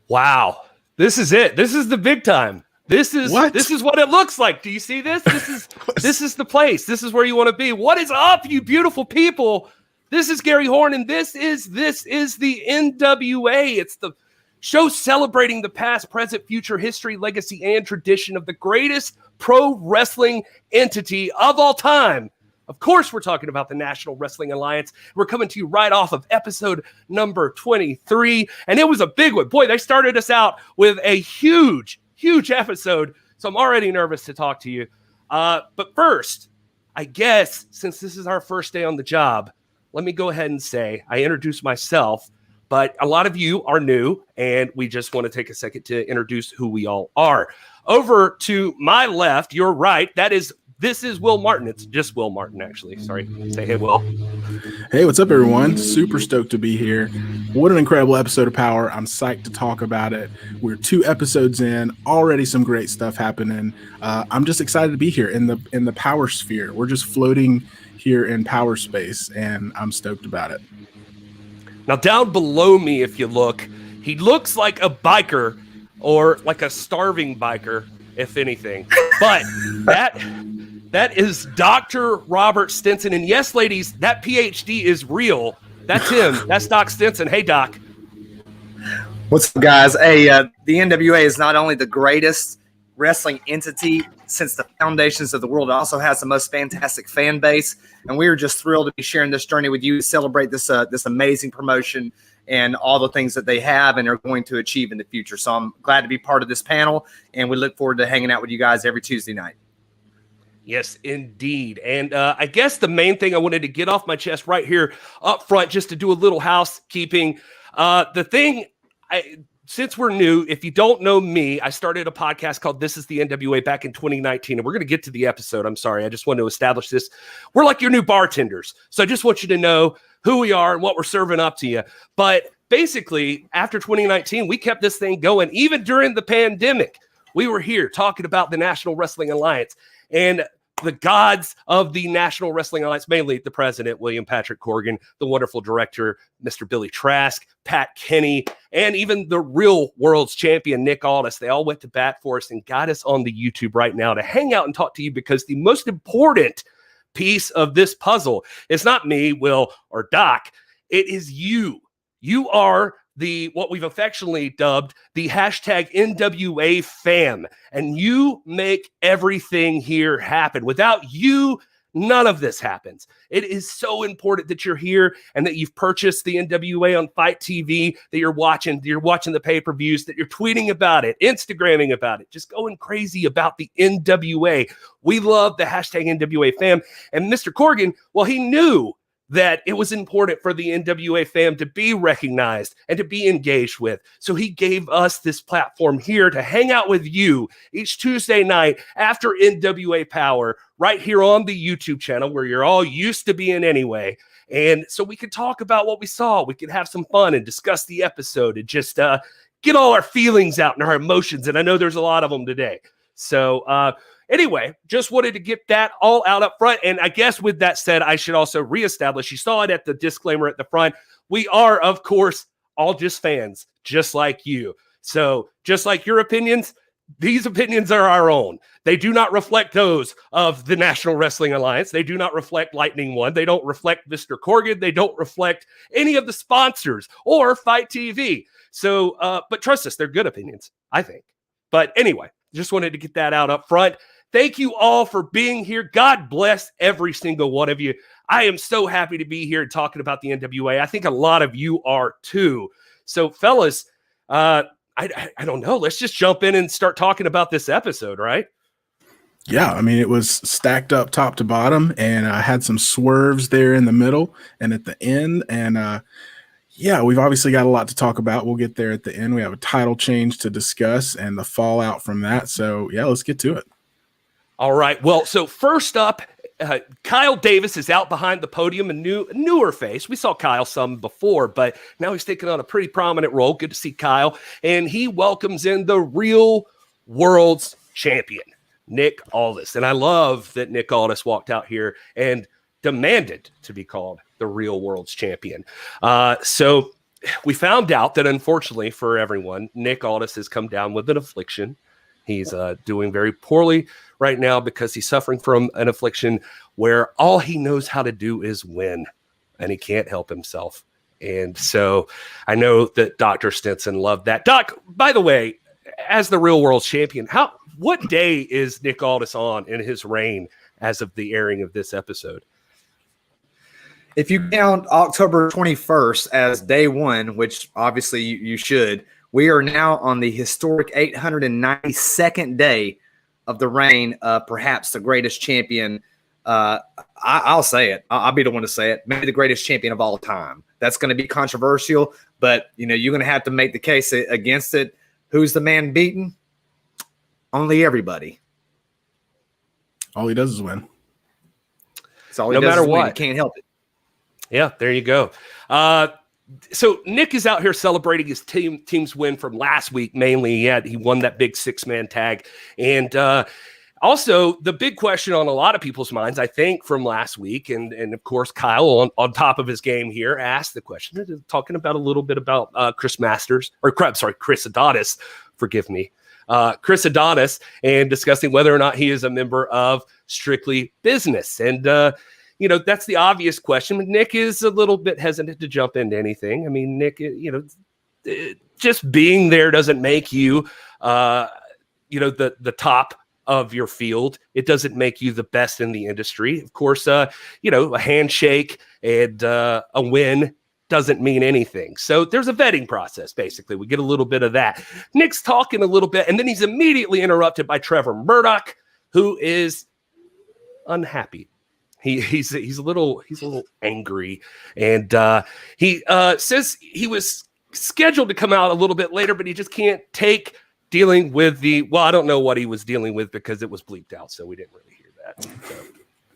Wow. This is it. This is the big time. This is what it looks like. Do you see this? This is the place. This is where you want to be. What is up, you beautiful people? This is Gary Horne, and this is the NWA. It's the show celebrating the past, present, future, history, legacy, and tradition of the greatest pro wrestling entity of all time. Of course, we're talking about the National Wrestling Alliance. We're coming to you right off of episode number 23, and it was a big one. Boy, they started us out with a huge episode, so I'm already nervous to talk to you. But first, I guess, since this is our first day on the job, let me go ahead and say I introduced myself, but a lot of you are new, and we just want to take a second to introduce who we all are. Over to my left, your right, this is Wil Martin. It's just Wil Martin, actually. Sorry. Say hey, Wil. Hey, what's up, everyone? Super stoked to be here. What an incredible episode of Power. I'm psyched to talk about it. We're 2 episodes in, already some great stuff happening. I'm just excited to be here in the power sphere. We're just floating here in power space, and I'm stoked about it. Now, down below me, if you look, he looks like a biker or like a starving biker, if anything. But that is Dr. Robert Stinson. And yes, ladies, that PhD is real. That's him. That's Doc Stinson. Hey, Doc. What's up, guys? Hey, the NWA is not only the greatest wrestling entity since the foundations of the world, it also has the most fantastic fan base. And we are just thrilled to be sharing this journey with you to celebrate this amazing promotion and all the things that they have and are going to achieve in the future. So I'm glad to be part of this panel, and we look forward to hanging out with you guys every Tuesday night. Yes, indeed. And I guess the main thing I wanted to get off my chest right here up front, just to do a little housekeeping, since we're new, if you don't know me, I started a podcast called This is the NWA back in 2019, and we're going to get to the episode. I'm sorry. I just want to establish this. We're like your new bartenders. So I just want you to know who we are and what we're serving up to you. But basically, after 2019, we kept this thing going. Even during the pandemic, we were here talking about the National Wrestling Alliance and the gods of the National Wrestling Alliance, mainly the president, William Patrick Corgan, the wonderful director, Mr. Billy Trask, Pat Kenny, and even the real world's champion, Nick Aldis. They all went to bat for us and got us on the YouTube right now to hang out and talk to you, because the most important piece of this puzzle is not me, Will, or Doc. It is you. You are what we've affectionately dubbed the hashtag NWA fam, and you make everything here happen. Without you, none of this happens. It is so important that you're here and that you've purchased the NWA on Fight TV, that you're watching the pay-per-views, that you're tweeting about it, Instagramming about it, just going crazy about the NWA. We love the hashtag NWA fam. And Mr. Corgan, well, he knew that it was important for the NWA fam to be recognized and to be engaged with. So he gave us this platform here to hang out with you each Tuesday night after NWA Powerrr, right here on the YouTube channel where you're all used to being anyway. And so we could talk about what we saw. We could have some fun and discuss the episode and just get all our feelings out and our emotions. And I know there's a lot of them today. So, anyway, just wanted to get that all out up front. And I guess with that said, I should also reestablish, you saw it at the disclaimer at the front, we are, of course, all just fans, just like you. So just like your opinions, these opinions are our own. They do not reflect those of the National Wrestling Alliance. They do not reflect Lightning One. They don't reflect Mr. Corgan. They don't reflect any of the sponsors or Fight TV. So, but trust us, they're good opinions, I think. But anyway, just wanted to get that out up front. Thank you all for being here. God bless every single one of you. I am so happy to be here talking about the NWA. I think a lot of you are too. So, fellas, I don't know. Let's just jump in and start talking about this episode, right? Yeah, I mean, it was stacked up top to bottom, and I had some swerves there in the middle and at the end. And yeah, we've obviously got a lot to talk about. We'll get there at the end. We have a title change to discuss and the fallout from that. So, yeah, let's get to it. All right. Well, so first up, Kyle Davis is out behind the podium, a newer face. We saw Kyle some before, but now he's taking on a pretty prominent role. Good to see Kyle. And he welcomes in the real world's champion, Nick Aldis. And I love that Nick Aldis walked out here and demanded to be called the real world's champion. So we found out that, unfortunately for everyone, Nick Aldis has come down with an affliction. He's doing very poorly right now because he's suffering from an affliction where all he knows how to do is win, and he can't help himself. And so I know that Dr. Stinson loved that. Doc, by the way, as the real world champion, what day is Nick Aldis on in his reign as of the airing of this episode? If you count October 21st as day one, which obviously you should, we are now on the historic 892nd day of the reign of perhaps the greatest champion. I'll say it. I'll be the one to say it. Maybe the greatest champion of all time. That's going to be controversial, but you're going to have to make the case against it. Who's the man beaten? Only everybody. All he does is win. That's all he does. No matter what, he can't help it. Yeah, there you go. So Nick is out here celebrating his team's win from last week. Mainly, he won that big 6-man tag, and also the big question on a lot of people's minds, I think, from last week, and of course Kyle on top of his game here asked the question, talking about a little bit about Chris Adonis. Forgive me. Chris Adonis, and discussing whether or not he is a member of Strictly Business. And, that's the obvious question. But Nick is a little bit hesitant to jump into anything. I mean, Nick, just being there doesn't make you, the top of your field. It doesn't make you the best in the industry. Of course, a handshake and a win doesn't mean anything. So there's a vetting process, basically. We get a little bit of that. Nick's talking a little bit, and then he's immediately interrupted by Trevor Murdoch, who is unhappy. He's a little angry, and he says he was scheduled to come out a little bit later, but he just can't take dealing with I don't know what he was dealing with because it was bleeped out, so we didn't really hear that. So,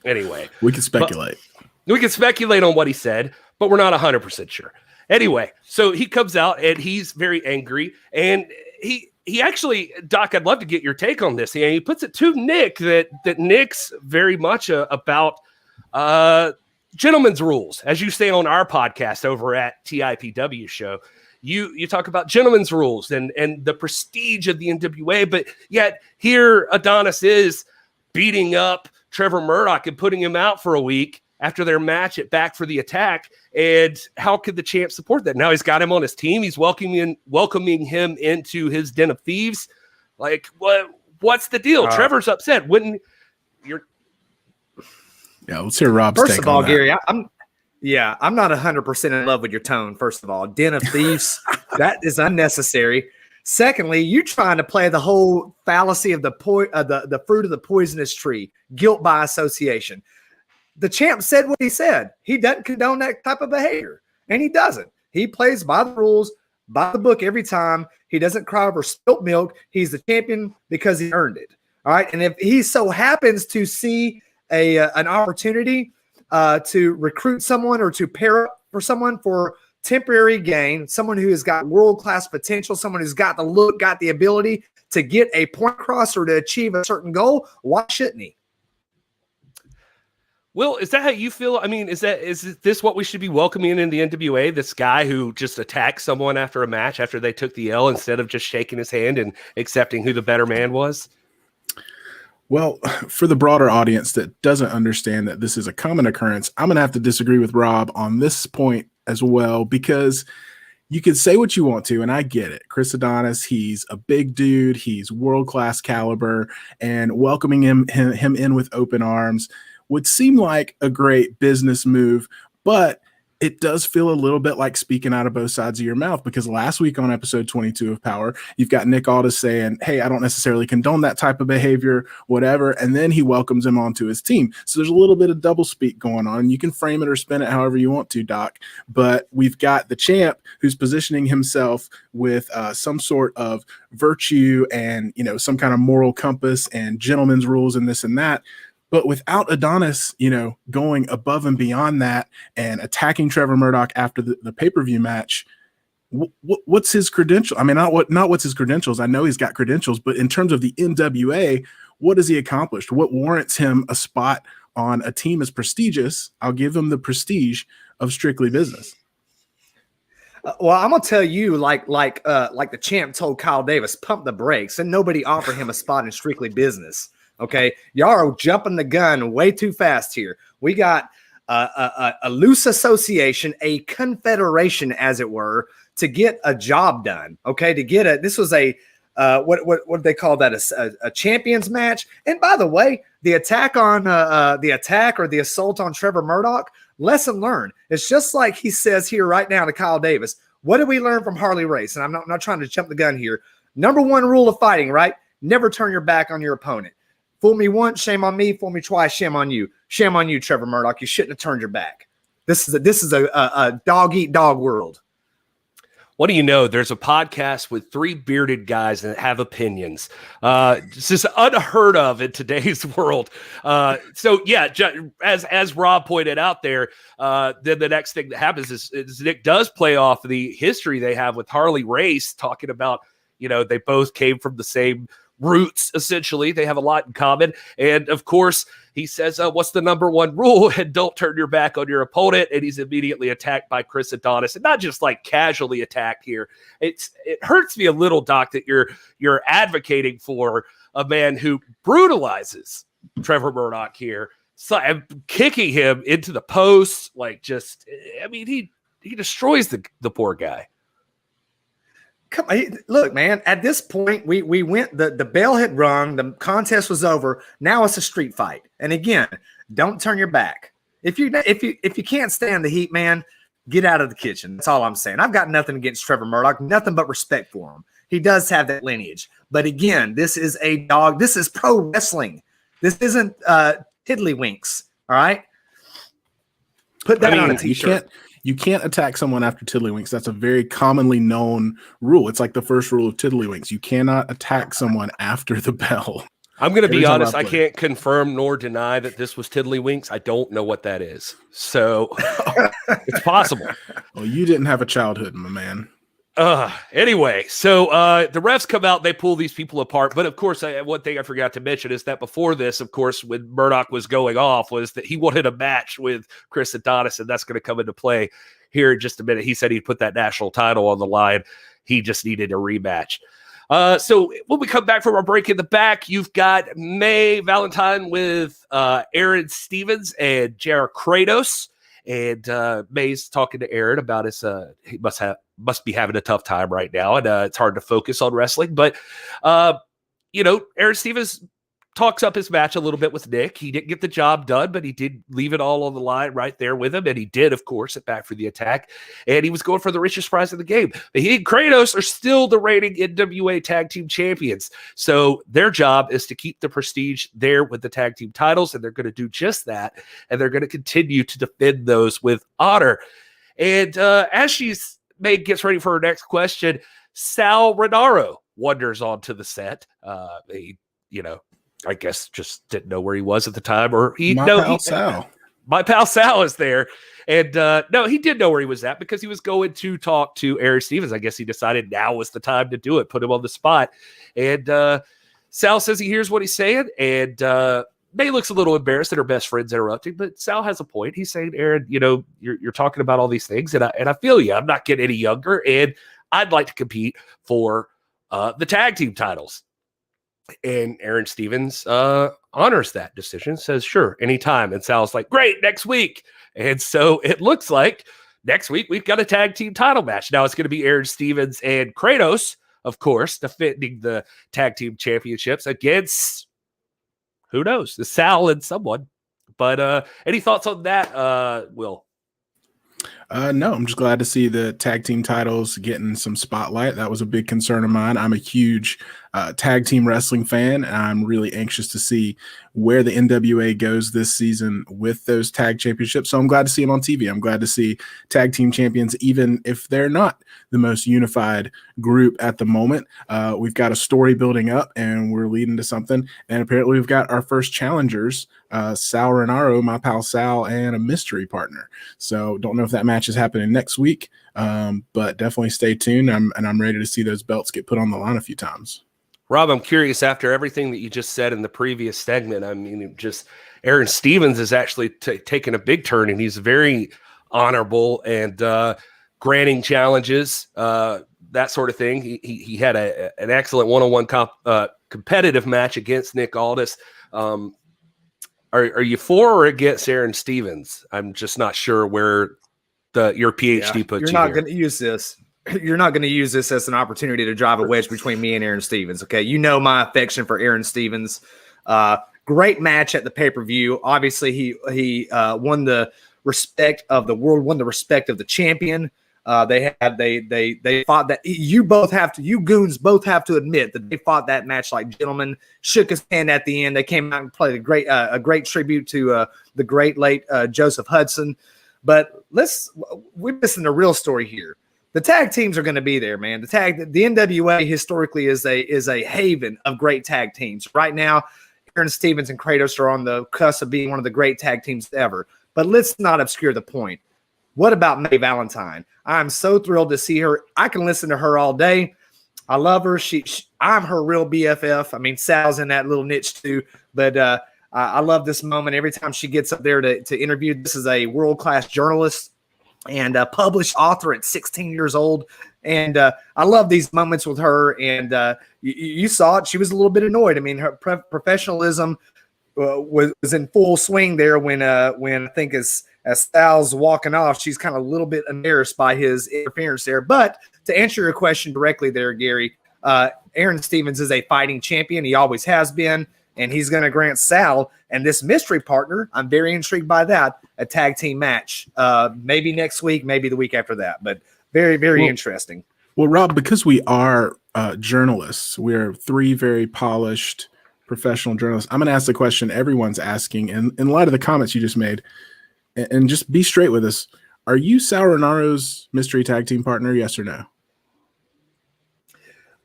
anyway. We can speculate. We can speculate on what he said, but we're not 100% sure. Anyway, so he comes out and he's very angry, and he actually, Doc, I'd love to get your take on this. He puts it to Nick that Nick's very much about gentleman's rules, as you say on our podcast over at TIPW show. You talk about gentleman's rules and the prestige of the NWA, but yet here Adonis is beating up Trevor Murdoch and putting him out for a week after their match at Back for the Attack. And how could the champ support that? Now he's got him on his team. He's welcoming him into his den of thieves. Like, what's the deal? Trevor's upset. Let's hear Rob's take on that. First of all, Gary, I'm not 100% in love with your tone, first of all. Den of thieves, that is unnecessary. Secondly, you trying to play the whole fallacy of the fruit of the poisonous tree, guilt by association. The champ said what he said. He doesn't condone that type of behavior, and he doesn't. He plays by the rules, by the book every time. He doesn't cry over spilt milk. He's the champion because he earned it. All right, and if he so happens to see an opportunity to recruit someone or to pair up for someone for temporary gain, someone who has got world-class potential, someone who's got the look, got the ability to get a point across or to achieve a certain goal, why shouldn't he? Will, is that how you feel? I mean, is this what we should be welcoming in the NWA? This guy who just attacked someone after a match after they took the L instead of just shaking his hand and accepting who the better man was? Well, for the broader audience that doesn't understand that this is a common occurrence, I'm going to have to disagree with Rob on this point as well, because you can say what you want to, and I get it. Chris Adonis, he's a big dude. He's world-class caliber, and welcoming him in with open arms would seem like a great business move, but it does feel a little bit like speaking out of both sides of your mouth, because last week on episode 22 of Power, you've got Nick Aldis saying, hey, I don't necessarily condone that type of behavior, whatever, and then he welcomes him onto his team. So there's a little bit of double speak going on. You can frame it or spin it however you want to, Doc, but we've got the champ who's positioning himself with some sort of virtue and, some kind of moral compass and gentleman's rules and this and that. But without Adonis, going above and beyond that and attacking Trevor Murdoch after the pay-per-view match, what's his credential? I mean, not what's his credentials. I know he's got credentials, but in terms of the NWA, what has he accomplished? What warrants him a spot on a team as prestigious? I'll give him the prestige of Strictly Business. Well, I'm gonna tell you, like the champ told Kyle Davis, pump the brakes, and nobody offered him a spot in Strictly Business. Okay, y'all are jumping the gun way too fast here. We got a loose association, a confederation, as it were, to get a job done. Okay, this was a what do they call that? A champions match. And by the way, the attack on the assault on Trevor Murdoch. Lesson learned. It's just like he says here right now to Kyle Davis. What did we learn from Harley Race? And I'm not trying to jump the gun here. Number one rule of fighting, right? Never turn your back on your opponent. Fool me once, shame on me. Fool me twice, shame on you. Shame on you, Trevor Murdoch. You shouldn't have turned your back. This is a dog eat dog world. What do you know? There's a podcast with three bearded guys that have opinions. It's just unheard of in today's world. So yeah, as Rob pointed out there, then the next thing that happens is Nick does play off the history they have with Harley Race, talking about, they both came from the same roots, essentially. They have a lot in common. And of course, he says, what's the number one rule? And don't turn your back on your opponent. And he's immediately attacked by Chris Adonis. And not just like casually attacked here. It hurts me a little, Doc, that you're advocating for a man who brutalizes Trevor Murdoch here. So I'm kicking him into the post. He destroys the poor guy. Come on, look, man. At this point, we went. The bell had rung. The contest was over. Now it's a street fight. And again, don't turn your back. If you can't stand the heat, man, get out of the kitchen. That's all I'm saying. I've got nothing against Trevor Murdoch. Nothing but respect for him. He does have that lineage. But again, this is a dog. This is pro wrestling. This isn't tiddlywinks. All right. Put that on a t-shirt. You can't attack someone after tiddlywinks. That's a very commonly known rule. It's like the first rule of tiddlywinks. You cannot attack someone after the bell. I'm going to be honest. I can't confirm nor deny that this was tiddlywinks. I don't know what that is. So it's possible. Well, you didn't have a childhood, my man. Anyway, so the refs come out, they pull these people apart. But of course, one thing I forgot to mention is that before this, of course, when Murdoch was going off, was that he wanted a match with Chris Adonis, and that's going to come into play here in just a minute. He said he'd put that national title on the line. He just needed a rematch. So when we come back from our break in the back, you've got May Valentine with Aaron Stevens and Jared Kratos. And May's talking to Aaron about his he must be having a tough time right now, and it's hard to focus on wrestling. But Aaron Stevens talks up his match a little bit with Nick. He didn't get the job done, but he did leave it all on the line right there with him, and he did, of course, at Back for the Attack. And he was going for the richest prize in the game. But he and Kratos are still the reigning NWA Tag Team Champions, so their job is to keep the prestige there with the tag team titles, and they're going to do just that, and they're going to continue to defend those with honor. And as May gets ready for her next question, Sal Renaro wanders onto the set. I guess just didn't know where he was at the time, or my pal Sal is there. And no, he did know where he was at because he was going to talk to Aaron Stevens. I guess he decided now was the time to do it, put him on the spot. And Sal says he hears what he's saying, and May looks a little embarrassed that her best friend's interrupting, but Sal has a point. He's saying, Aaron, you're talking about all these things, and I feel you. I'm not getting any younger, and I'd like to compete for the tag team titles. And Aaron Stevens honors that decision, says, sure, anytime. And Sal's like, great, next week. And so it looks like next week we've got a tag team title match. Now it's going to be Aaron Stevens and Kratos, of course, defending the tag team championships against, who knows, the Sal and someone. But any thoughts on that, Will? No, I'm just glad to see the tag team titles getting some spotlight. That was a big concern of mine. I'm a huge tag team wrestling fan, and I'm really anxious to see where the NWA goes this season with those tag championships. So I'm glad to see them on TV. I'm glad to see tag team champions, even if they're not the most unified group at the moment. We've got a story building up, and we're leading to something. And apparently we've got our first challengers, Sal Renaro, my pal Sal, and a mystery partner. So don't know if that match is happening next week, but definitely stay tuned. I'm ready to see those belts get put on the line a few times. Rob, I'm curious, after everything that you just said in the previous segment, I mean, just Aaron Stevens is actually taking a big turn, and he's very honorable and granting challenges, that sort of thing. He had an excellent one-on-one competitive match against Nick Aldis. Are you for or against Aaron Stevens? I'm just not sure where your PhD puts you. You're not going to use this. You're not going to use this as an opportunity to drive a wedge between me and Aaron Stevens. Okay, you know my affection for Aaron Stevens. Great match at the pay-per-view. Obviously, he won the respect of the world, won the respect of the champion. They fought that. You goons both have to admit that they fought that match like gentlemen. Shook his hand at the end. They came out and played a great tribute to the great late Joseph Hudson. But we're missing the real story here. The tag teams are going to be there, man. The NWA historically is a haven of great tag teams. Right now, Aaron Stevens and Kratos are on the cusp of being one of the great tag teams ever. But let's not obscure the point. What about May Valentine? I'm so thrilled to see her. I can listen to her all day. I love her. I'm her real BFF. I mean, Sal's in that little niche too. But I love this moment every time she gets up there to interview. This is a world-class journalist and a published author at 16 years old. And I love these moments with her. And you saw it. She was a little bit annoyed. I mean, her professionalism was in full swing there when I think as Sal's walking off, she's kind of a little bit embarrassed by his interference there. But to answer your question directly there, Gary, Aaron Stevens is a fighting champion. He always has been. And he's going to grant Sal and this mystery partner, I'm very intrigued by that, a tag team match. Maybe next week, maybe the week after that. But very, very interesting. Well, Rob, because we are journalists, we're three very polished professional journalists. I'm going to ask the question everyone's asking. And in light of the comments you just made, and just be straight with us, are you Sal Renaro's mystery tag team partner, yes or no?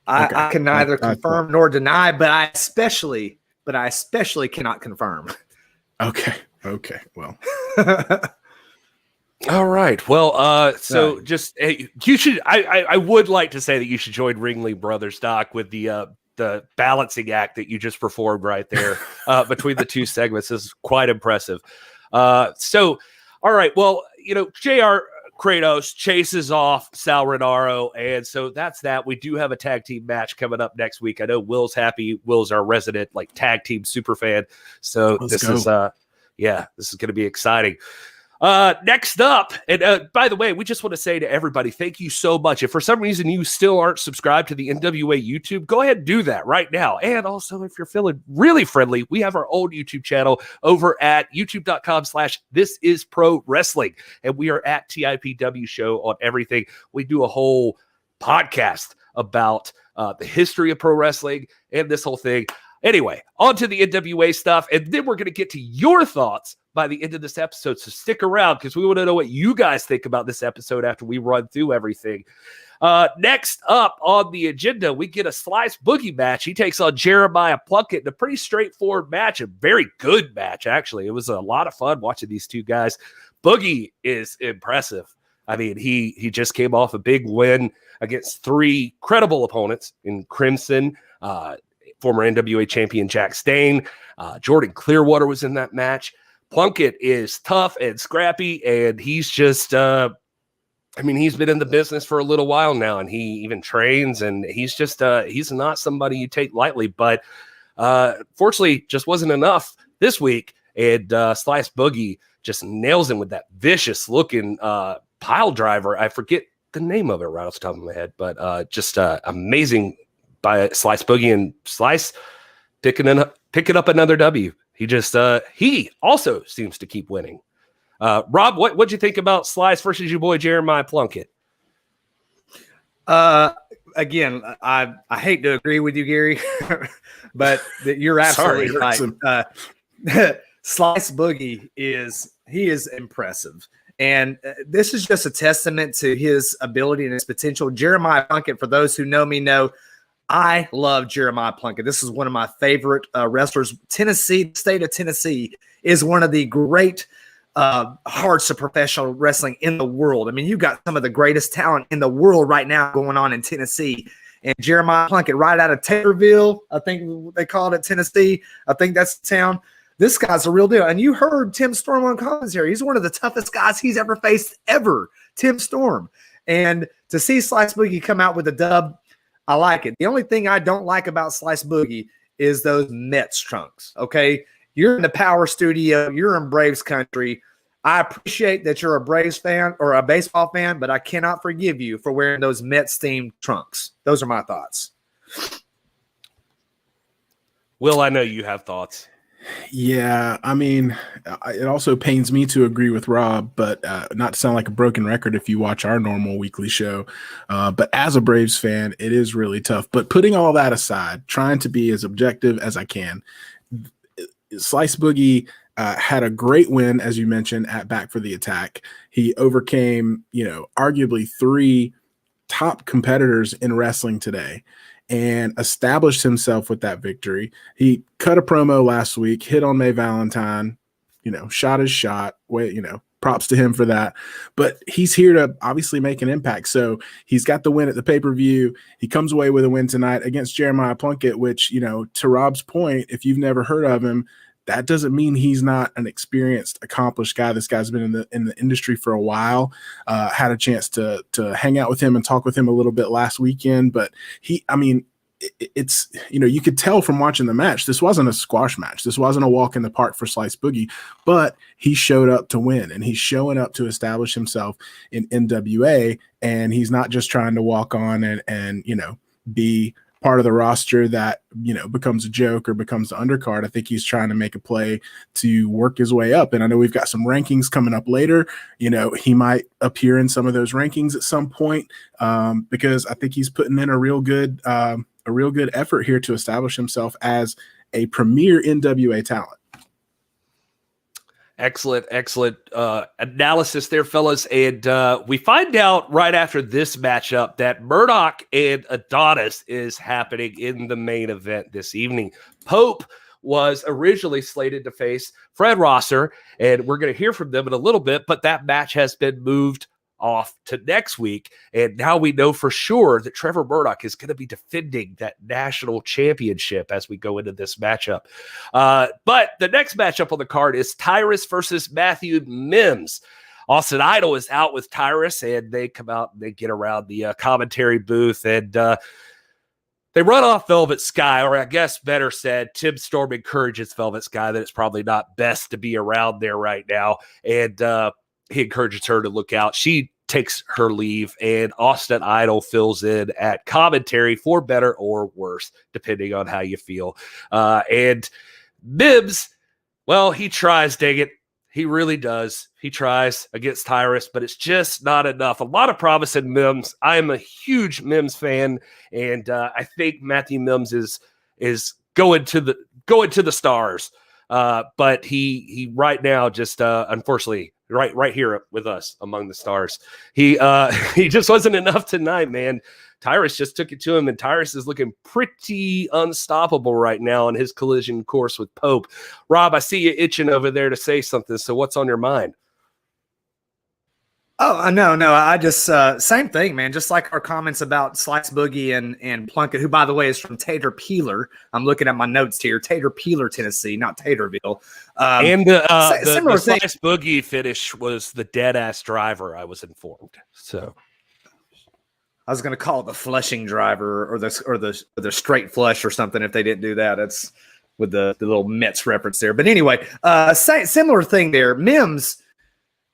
I can neither confirm nor deny, but I especially cannot confirm. Okay. Well. All right. Well, so just you should. I would like to say that you should join Ringling Brothers, Doc, with the balancing act that you just performed right there between the two segments is quite impressive. So, all right. Well, JR Kratos chases off Sal Renaro, and so that's that. We do have a tag team match coming up next week. I know Will's happy. Will's our resident tag team super fan. So this is going to be exciting. Next up, and by the way, we just want to say to everybody, thank you so much. If for some reason you still aren't subscribed to the NWA YouTube, go ahead and do that right now. And also, if you're feeling really friendly, we have our old YouTube channel over at youtube.com/thisisprowrestling. And we are at TIPW Show on everything. We do a whole podcast about the history of pro wrestling and this whole thing. Anyway, on to the NWA stuff, and then we're going to get to your thoughts by the end of this episode, so stick around because we want to know what you guys think about this episode after we run through everything. Next up on the agenda, we get a Slice Boogie match. He takes on Jeremiah Plunkett in a pretty straightforward match, a very good match, actually. It was a lot of fun watching these two guys. Boogie is impressive. I mean, he just came off a big win against three credible opponents in Crimson, former NWA champion Jack Stane. Jordan Clearwater was in that match. Plunkett is tough and scrappy, and he's just, he's been in the business for a little while now, and he even trains, and he's just, he's not somebody you take lightly, but fortunately just wasn't enough this week, and Slice Boogie just nails him with that vicious looking pile driver. I forget the name of it right off the top of my head, but just amazing by Slice Boogie, and Slice picking up another W. He just he also seems to keep winning. Rob, what'd you think about Slice versus your boy Jeremiah Plunkett? Again, I hate to agree with you, Gary, but you're absolutely right. Slice Boogie is impressive. And this is just a testament to his ability and his potential. Jeremiah Plunkett, for those who know me, know I love Jeremiah Plunkett. This is one of my favorite wrestlers. Tennessee, the state of Tennessee, is one of the great hearts of professional wrestling in the world. I mean, you've got some of the greatest talent in the world right now going on in Tennessee. And Jeremiah Plunkett, right out of Taylorville, I think they called it, Tennessee. I think that's the town. This guy's a real deal. And you heard Tim Storm on commentary. He's one of the toughest guys he's ever faced ever, Tim Storm. And to see Slice Boogie come out with a dub, I like it. The only thing I don't like about Slice Boogie is those Mets trunks, okay? You're in the Power Studio. You're in Braves country. I appreciate that you're a Braves fan or a baseball fan, but I cannot forgive you for wearing those Mets-themed trunks. Those are my thoughts. Will, I know you have thoughts. Yeah, I mean, it also pains me to agree with Rob, but not to sound like a broken record if you watch our normal weekly show. But as a Braves fan, it is really tough. But putting all that aside, trying to be as objective as I can, Slice Boogie had a great win, as you mentioned, at Back for the Attack. He overcame, arguably 3 top competitors in wrestling today and established himself with that victory. He cut a promo last week, hit on May Valentine, shot his shot. Props to him for that. But he's here to obviously make an impact. So he's got the win at the pay-per-view. He comes away with a win tonight against Jeremiah Plunkett, which, to Rob's point, if you've never heard of him, that doesn't mean he's not an experienced, accomplished guy. This guy's been in the industry for a while. Had a chance to hang out with him and talk with him a little bit last weekend. But it's you could tell from watching the match, this wasn't a squash match. This wasn't a walk in the park for Slice Boogie, but he showed up to win, and he's showing up to establish himself in NWA. And he's not just trying to walk on and be part of the roster that, becomes a joke or becomes the undercard. I think he's trying to make a play to work his way up. And I know we've got some rankings coming up later. He might appear in some of those rankings at some point because I think he's putting in a real good effort here to establish himself as a premier NWA talent. Excellent analysis there, fellas. And we find out right after this matchup that Murdoch and Aldis is happening in the main event this evening. Pope was originally slated to face Fred Rosser, and we're going to hear from them in a little bit, but that match has been moved off to next week. And now we know for sure that Trevor Murdoch is going to be defending that national championship as we go into this matchup. But the next matchup on the card is Tyrus versus Matthew Mims. Austin Idol is out with Tyrus, and they come out and they get around the commentary booth, and they run off Velvet Sky, or I guess better said, Tim Storm encourages Velvet Sky that it's probably not best to be around there right now. And he encourages her to look out. She takes her leave, and Austin Idol fills in at commentary for better or worse, depending on how you feel. And Mims, well, he tries, dang it. He really does. He tries against Tyrus, but it's just not enough. A lot of promise in Mims. I am a huge Mims fan, and I think Matthew Mims is going to the stars. But he right now just unfortunately right here with us among the stars. He just wasn't enough tonight, man. Tyrus just took it to him, and Tyrus is looking pretty unstoppable right now on his collision course with Pope. Rob, I see you itching over there to say something. So what's on your mind? Oh, no. I just, same thing, man. Just like our comments about Slice Boogie and Plunkett, who, by the way, is from Tater Peeler. I'm looking at my notes here. Tater Peeler, Tennessee, not Taterville. And the thing. Slice Boogie finish was the dead-ass driver, I was informed. So I was going to call it the flushing driver or the straight flush or something if they didn't do that. That's with the little Mets reference there. But anyway, similar thing there. Mims.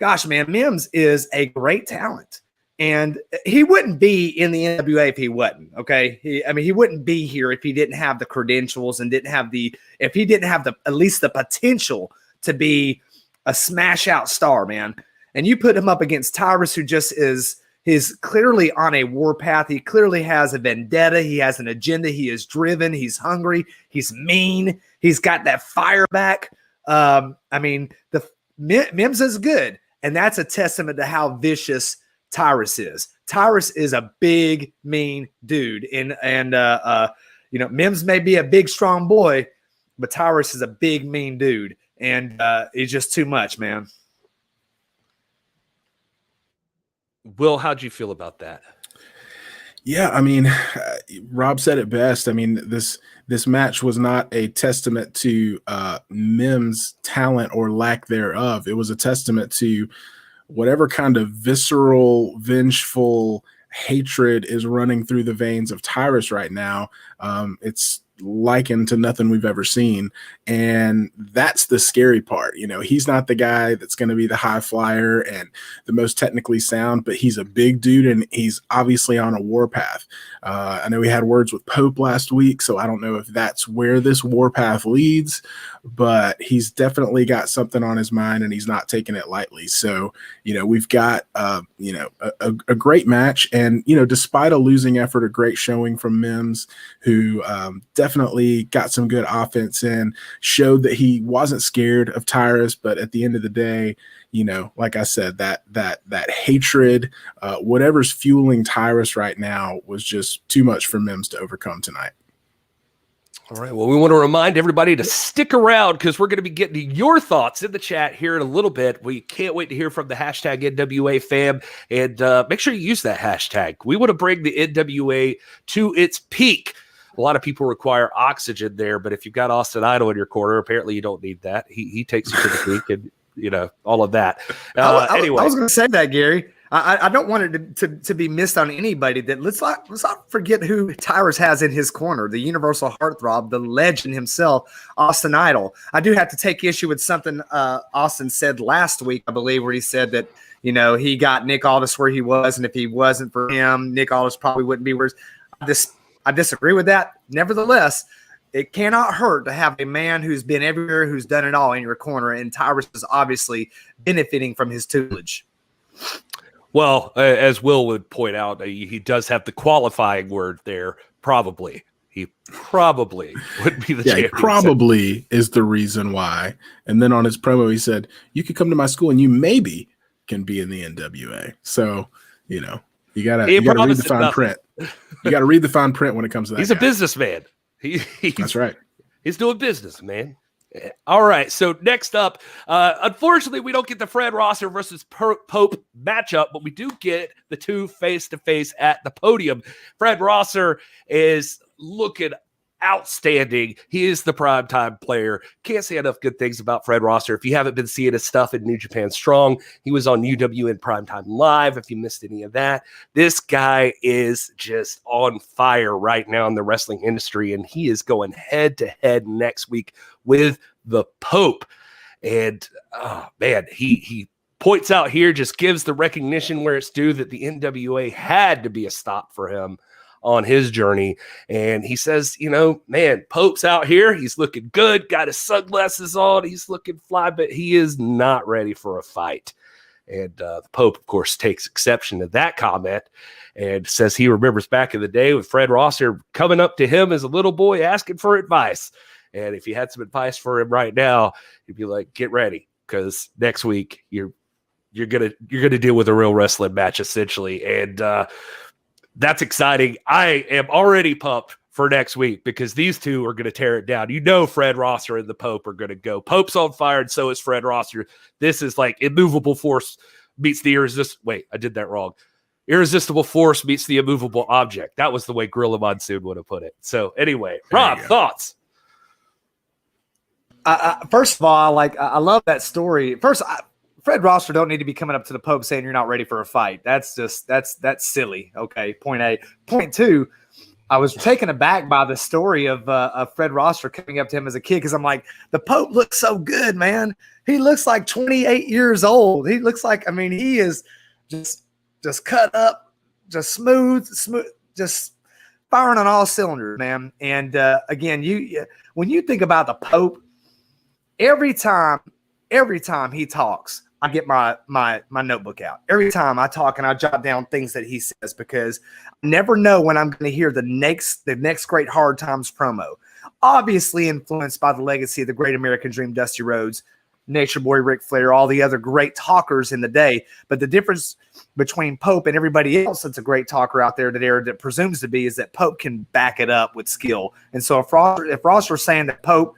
Gosh, man, Mims is a great talent, and he wouldn't be in the NWA if he wasn't. Okay, he wouldn't be here if he didn't have the credentials and if he didn't have at least the potential to be a smash out star, man. And you put him up against Tyrus, who just he's clearly on a war path. He clearly has a vendetta. He has an agenda. He is driven. He's hungry. He's mean. He's got that fire back. Mims is good. And that's a testament to how vicious Tyrus is. Tyrus is a big, mean dude. And Mims may be a big, strong boy, but Tyrus is a big, mean dude. And he's just too much, man. Will, how'd you feel about that? Yeah, Rob said it best. This match was not a testament to Mims' talent or lack thereof. It was a testament to whatever kind of visceral, vengeful hatred is running through the veins of Tyrus right now, it's likened to nothing we've ever seen. And that's the scary part. You know, he's not the guy that's going to be the high flyer and the most technically sound, but he's a big dude and he's obviously on a warpath. I know we had words with Pope last week, so I don't know if that's where this warpath leads, but he's definitely got something on his mind and he's not taking it lightly. So, you know, we've got, you know, a great match, and, you know, despite a losing effort, a great showing from Mims, who definitely got some good offense in, showed that he wasn't scared of Tyrus, but at the end of the day, you know, like I said, that hatred, whatever's fueling Tyrus right now was just too much for Mims to overcome tonight. All right. Well, we want to remind everybody to stick around because we're going to be getting to your thoughts in the chat here in a little bit. We can't wait to hear from the hashtag NWA fam, and make sure you use that hashtag. We want to bring the NWA to its peak. A lot of people require oxygen there, but if you've got Austin Idol in your corner, apparently you don't need that. He takes you to the peak, and you know all of that. Anyway, I was going to say that, Gary. I don't want it to be missed on anybody. That let's not forget who Tyrus has in his corner, the universal heartthrob, the legend himself, Austin Idol. I do have to take issue with something Austin said last week, I believe, where he said that, you know, he got Nick Aldis where he was, and if he wasn't for him, Nick Aldis probably wouldn't be where. I disagree with that. Nevertheless, it cannot hurt to have a man who's been everywhere, who's done it all in your corner, and Tyrus is obviously benefiting from his tutelage. Well, as Will would point out, he does have the qualifying word there, probably. He probably would be the champion. He probably is the reason why. And then on his promo, he said, you could come to my school and you maybe can be in the NWA. So, you know, you gotta read the fine print. You got to read the fine print when it comes to that. He's a businessman. That's right. He's doing business, man. All right. So next up, unfortunately, we don't get the Fred Rosser versus Pope matchup, but we do get the two face-to-face at the podium. Fred Rosser is looking outstanding. He is the primetime player. Can't say enough good things about Fred Rosser. If you haven't been seeing his stuff in New Japan Strong, he was on UWN Primetime Live. If you missed any of that, this guy is just on fire right now in the wrestling industry, and he is going head to head next week with the Pope. And oh man, he points out here, just gives the recognition where it's due that the NWA had to be a stop for him on his journey. And he says, you know, man, Pope's out here. He's looking good. Got his sunglasses on. He's looking fly, but he is not ready for a fight. And the Pope, of course, takes exception to that comment and says he remembers back in the day with Fred Rosser coming up to him as a little boy asking for advice. And if he had some advice for him right now, he'd be like, get ready, because next week you're gonna deal with a real wrestling match, essentially. And that's exciting. I am already pumped for next week because these two are going to tear it down. You know, Fred Rosser and the Pope are going to go. Pope's on fire, and so is Fred Rosser. This is like immovable force meets the irresistible. Wait, I did that wrong. Irresistible force meets the immovable object. That was the way Gorilla Monsoon would have put it. So anyway, Rob, thoughts? First of all, I love that story. Fred Rosser don't need to be coming up to the Pope saying you're not ready for a fight. That's silly. Okay. Point A. Point two, I was taken aback by the story of Fred Rosser coming up to him as a kid, because I'm like, the Pope looks so good, man. He looks like 28 years old. He looks like, I mean, he is just cut up, just smooth, just firing on all cylinders, man. And again, when you think about the Pope, every time he talks, I get my notebook out. Every time I talk and I jot down things that he says, because I never know when I'm going to hear the next great Hard Times promo. Obviously influenced by the legacy of the Great American Dream, Dusty Rhodes, Nature Boy, Ric Flair, all the other great talkers in the day. But the difference between Pope and everybody else that's a great talker out there that presumes to be is that Pope can back it up with skill. And so if Rosser's saying that Pope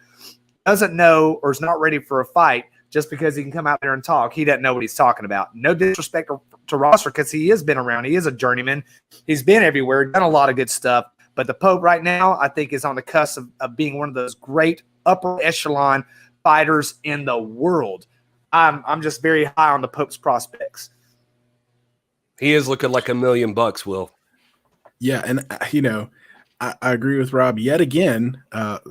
doesn't know or is not ready for a fight just because he can come out there and talk, he doesn't know what he's talking about. No disrespect to Rosser, because he has been around. He is a journeyman. He's been everywhere, done a lot of good stuff. But the Pope right now, I think, is on the cusp of being one of those great upper echelon fighters in the world. I'm just very high on the Pope's prospects. He is looking like $1 million, Will. Yeah, and I agree with Rob. Yet again,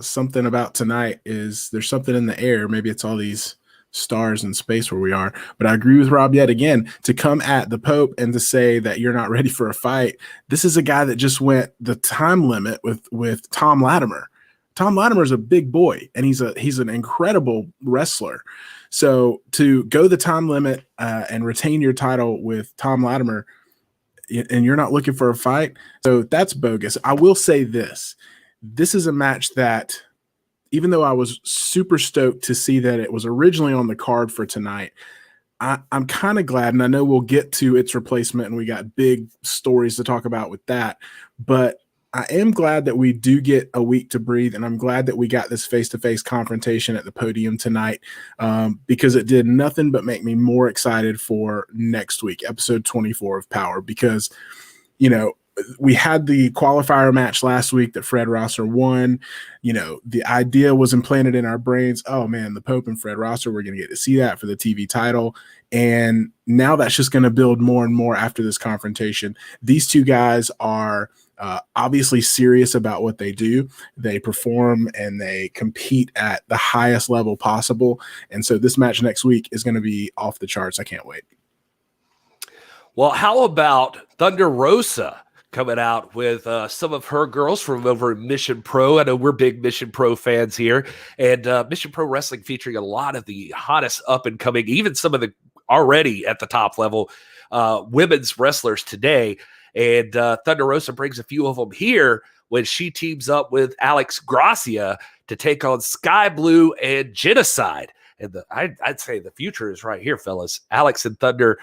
something about tonight is there's something in the air. Maybe it's all these stars in space where we are. But I agree with Rob yet again to come at the Pope and to say that you're not ready for a fight. This is a guy that just went the time limit with Tom Latimer. Tom Latimer is a big boy, and he's an incredible wrestler. So to go the time limit and retain your title with Tom Latimer, and you're not looking for a fight, so that's bogus. I will say this. This is a match that, even though I was super stoked to see that it was originally on the card for tonight, I'm kind of glad, and I know we'll get to its replacement, and we got big stories to talk about with that, but I am glad that we do get a week to breathe, and I'm glad that we got this face-to-face confrontation at the podium tonight, because it did nothing but make me more excited for next week, episode 24 of Power, because, we had the qualifier match last week that Fred Rosser won. The idea was implanted in our brains. Oh man, the Pope and Fred Rosser, we're going to get to see that for the TV title. And now that's just going to build more and more after this confrontation. These two guys are obviously serious about what they do. They perform and they compete at the highest level possible. And so this match next week is going to be off the charts. I can't wait. Well, how about Thunder Rosa coming out with some of her girls from over at Mission Pro? I know we're big Mission Pro fans here, and Mission Pro Wrestling featuring a lot of the hottest up-and-coming, even some of the already at the top level women's wrestlers today. And Thunder Rosa brings a few of them here when she teams up with Alex Gracia to take on Sky Blue and Genocide. And I'd say the future is right here, fellas. Alex and Thunder,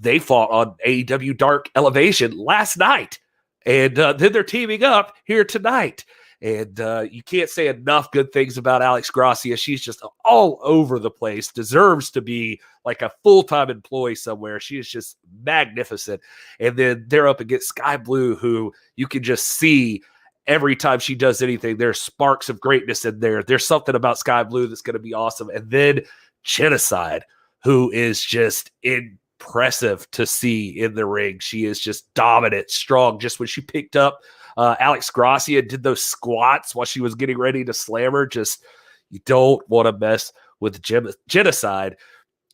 they fought on AEW Dark Elevation last night, and then they're teaming up here tonight. And you can't say enough good things about Alex Gracia. She's just all over the place, deserves to be like a full-time employee somewhere. She is just magnificent. And then they're up against Sky Blue, who you can just see every time she does anything, there's sparks of greatness in there. There's something about Sky Blue that's going to be awesome. And then Genocide, who is just impressive to see in the ring. She is just dominant, strong. Just when she picked up Alex Gracia, did those squats while she was getting ready to slam her. Just, you don't want to mess with Genocide.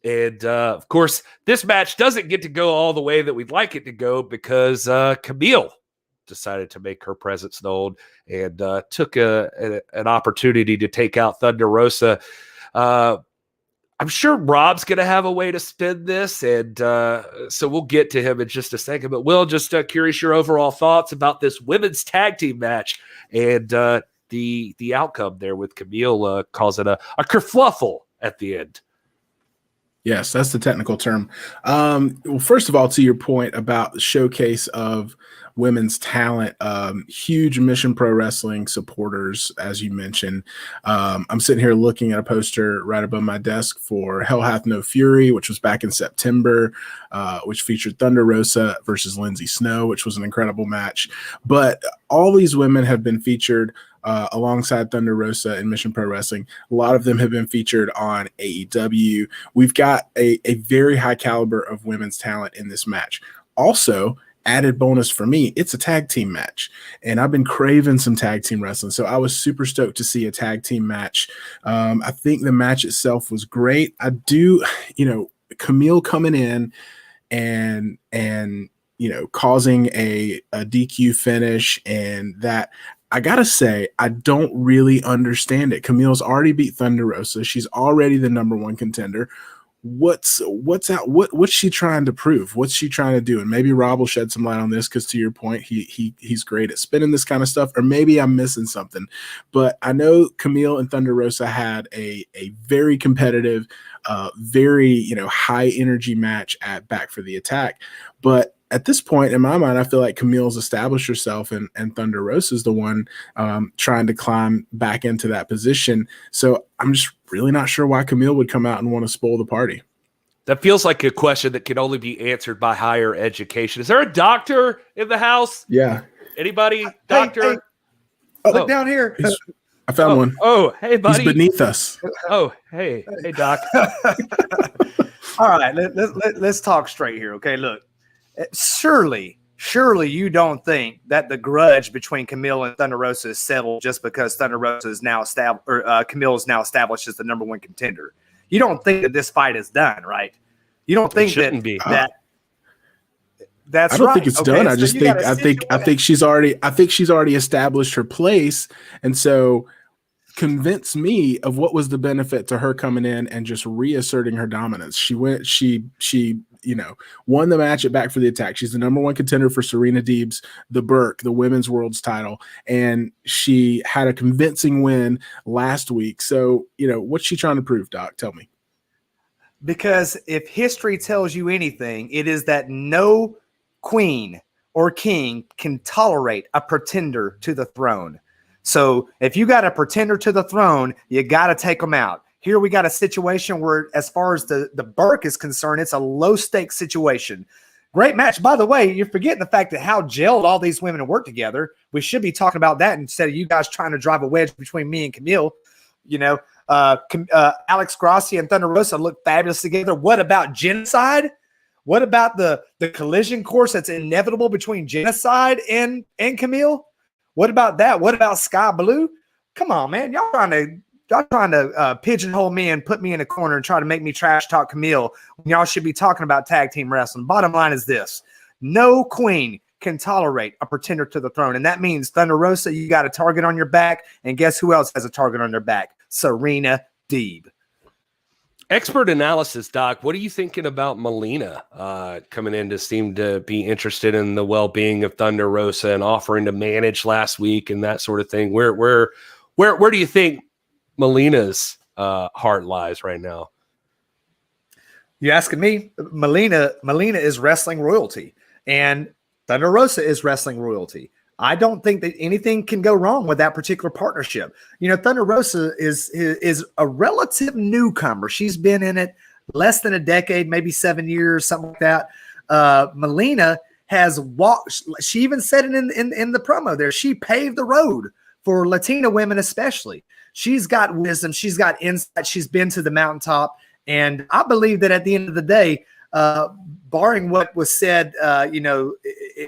And of course, this match doesn't get to go all the way that we'd like it to go because Camille decided to make her presence known and took an opportunity to take out Thunder Rosa. I'm sure Rob's going to have a way to spin this, and so we'll get to him in just a second. But Will, just curious your overall thoughts about this women's tag team match and the outcome there with Camille causing a kerfluffle at the end. Yes, that's the technical term. Well, first of all, to your point about the showcase of women's talent, huge Mission Pro Wrestling supporters, as you mentioned. I'm sitting here looking at a poster right above my desk for Hell Hath No Fury, which was back in September, which featured Thunder Rosa versus Lindsay Snow, which was an incredible match. But all these women have been featured alongside Thunder Rosa in Mission Pro Wrestling. A lot of them have been featured on AEW. We've got a very high caliber of women's talent in this match. Also, added bonus for me, it's a tag team match, and I've been craving some tag team wrestling, so I was super stoked to see a tag team match. I think the match itself was great. I do, Camille coming in and causing a DQ finish, and that, I gotta say, I don't really understand it. Camille's already beat Thunder Rosa. She's already the number one contender. What's she trying to prove? What's she trying to do? And maybe Rob will shed some light on this, because to your point, he's great at spinning this kind of stuff, or maybe I'm missing something. But I know Camille and Thunder Rosa had a very competitive, very high energy match at Back for the Attack. But at this point, in my mind, I feel like Camille's established herself, and Thunder Rosa is the one trying to climb back into that position. So I'm just really not sure why Camille would come out and want to spoil the party. That feels like a question that can only be answered by higher education. Is there a doctor in the house? Yeah. Anybody? Doctor? Hey. Oh, look down here. I found one. Oh, hey, buddy. He's beneath us. Oh, hey, Doc. All right, let's talk straight here. Okay, look, surely you don't think that the grudge between Camille and Thunder Rosa is settled just because Thunder Rosa is now established, or Camille is now established as the number one contender. You don't think that this fight is done, right? You don't think that that's I don't right. think it's done. I just think she's already established her place, and so convince me of what was the benefit to her coming in and just reasserting her dominance. She won the match at Back for the Attack. She's the number one contender for Serena Deeb's the Burke, the women's world's title, and she had a convincing win last week. So, what's she trying to prove, Doc? Tell me. Because if history tells you anything, it is that no queen or king can tolerate a pretender to the throne. So if you got a pretender to the throne, you got to take them out. Here we got a situation where, as far as the Burke is concerned, it's a low-stakes situation. Great match. By the way, you're forgetting the fact that how gelled all these women work together. We should be talking about that instead of you guys trying to drive a wedge between me and Camille. Alex Grassi and Thunder Rosa look fabulous together. What about Genocide? What about the collision course that's inevitable between Genocide and Camille? What about that? What about Sky Blue? Come on, man. Y'all trying to pigeonhole me and put me in a corner and try to make me trash talk Camille when y'all should be talking about tag team wrestling. Bottom line is this. No queen can tolerate a pretender to the throne. And that means Thunder Rosa, you got a target on your back. And guess who else has a target on their back? Serena Deeb. Expert analysis, Doc. What are you thinking about Melina coming in to seem to be interested in the well-being of Thunder Rosa and offering to manage last week and that sort of thing? Where do you think Melina's heart lies right now? You asking me? Melina is wrestling royalty, and Thunder Rosa is wrestling royalty. I don't think that anything can go wrong with that particular partnership. Thunder Rosa is a relative newcomer. She's been in it less than a decade, maybe 7 years, something like that. Melina has walked. She even said it in the promo there. She paved the road for Latina women, especially. She's got wisdom. She's got insight. She's been to the mountaintop. And I believe that at the end of the day, barring what was said,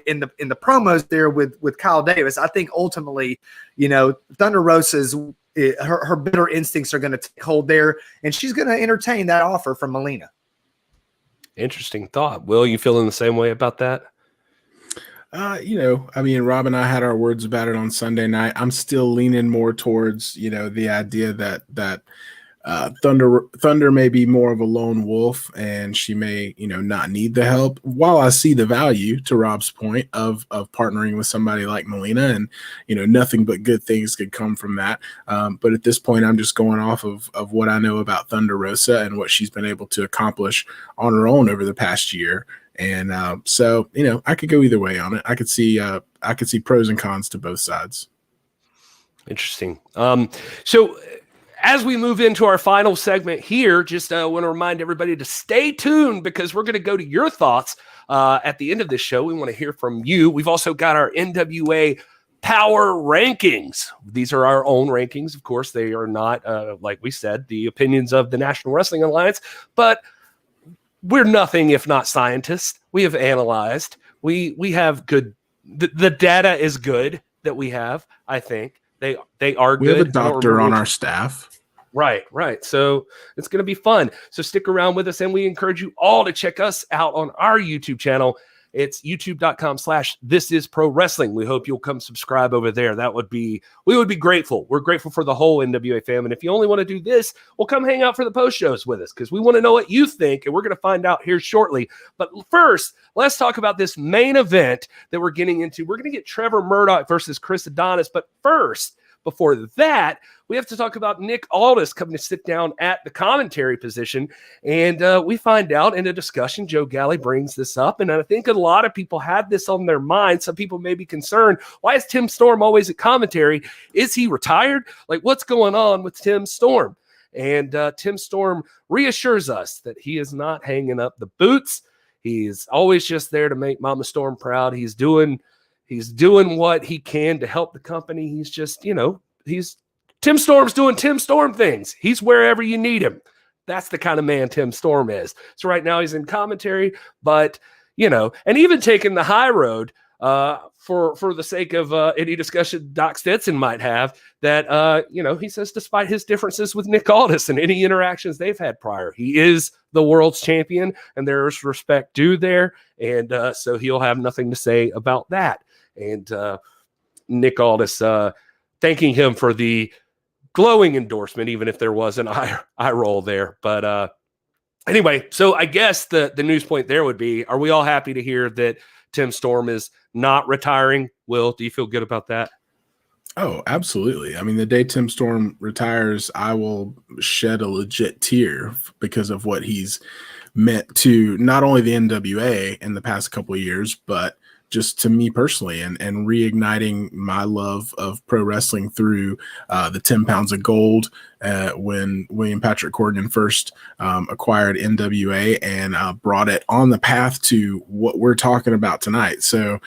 in the promos there with Kyle Davis, I think ultimately, Thunder Rosa's her bitter instincts are going to take hold there, and she's going to entertain that offer from Melina. Interesting thought. Will, you feeling the same way about that? Rob and I had our words about it on Sunday night. I'm still leaning more towards, the idea that Thunder may be more of a lone wolf, and she may, not need the help. While I see the value, to Rob's point, of partnering with somebody like Melina, and nothing but good things could come from that. But at this point, I'm just going off of what I know about Thunder Rosa and what she's been able to accomplish on her own over the past year. And so I could go either way on it. I could see pros and cons to both sides. Interesting. So as we move into our final segment here, just want to remind everybody to stay tuned, because we're going to go to your thoughts at the end of this show. We want to hear from you. We've also got our NWA Powerrr rankings. These are our own rankings. Of course, they are not, like we said, the opinions of the National Wrestling Alliance, but we're nothing if not scientists. We have analyzed. We have good. The data is good that we have. I think they are good. We have a doctor on our staff. Right. So it's going to be fun. So stick around with us, and we encourage you all to check us out on our YouTube channel. It's youtube.com/thisisprowrestling. We hope you'll come subscribe over there. We would be grateful. We're grateful for the whole NWA fam. And if you only want to do this, well, come hang out for the post shows with us, because we want to know what you think, and we're going to find out here shortly. But first, let's talk about this main event that we're getting into. We're going to get Trevor Murdoch versus Chris Adonis. But first, before that, we have to talk about Nick Aldis coming to sit down at the commentary position. And we find out in a discussion, Joe Galley brings this up. And I think a lot of people had this on their mind. Some people may be concerned. Why is Tim Storm always at commentary? Is he retired? Like, what's going on with Tim Storm? And Tim Storm reassures us that he is not hanging up the boots. He's always just there to make Mama Storm proud. He's doing what he can to help the company. He's just, he's Tim Storm's doing Tim Storm things. He's wherever you need him. That's the kind of man Tim Storm is. So right now he's in commentary, but, and even taking the high road for the sake of any discussion Doc Stinson might have, that, he says despite his differences with Nick Aldis and any interactions they've had prior, he is the world's champion, and there's respect due there. And so he'll have nothing to say about that. And Nick Aldis thanking him for the glowing endorsement, even if there was an eye roll there. But anyway, so I guess the news point there would be, are we all happy to hear that Tim Storm is not retiring? Will, do you feel good about that? Oh, absolutely. I mean, the day Tim Storm retires, I will shed a legit tear because of what he's meant to not only the NWA in the past couple of years, but just to me personally, and reigniting my love of pro wrestling through the 10 pounds of gold when William Patrick Corgan first acquired NWA and brought it on the path to what we're talking about tonight. So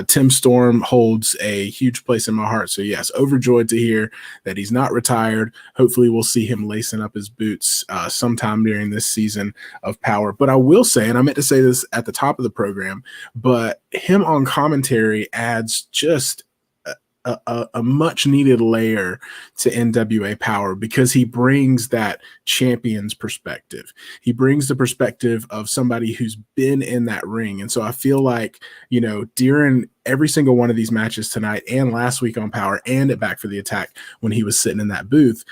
Tim Storm holds a huge place in my heart. So yes, overjoyed to hear that he's not retired. Hopefully we'll see him lacing up his boots sometime during this season of Powerrr. But I will say, and I meant to say this at the top of the program, but him on commentary adds just a much needed layer to NWA Powerrr, because he brings that champion's perspective. He brings the perspective of somebody who's been in that ring. And so I feel like, during every single one of these matches tonight and last week on Powerrr and at Back for the Attack, when he was sitting in that booth,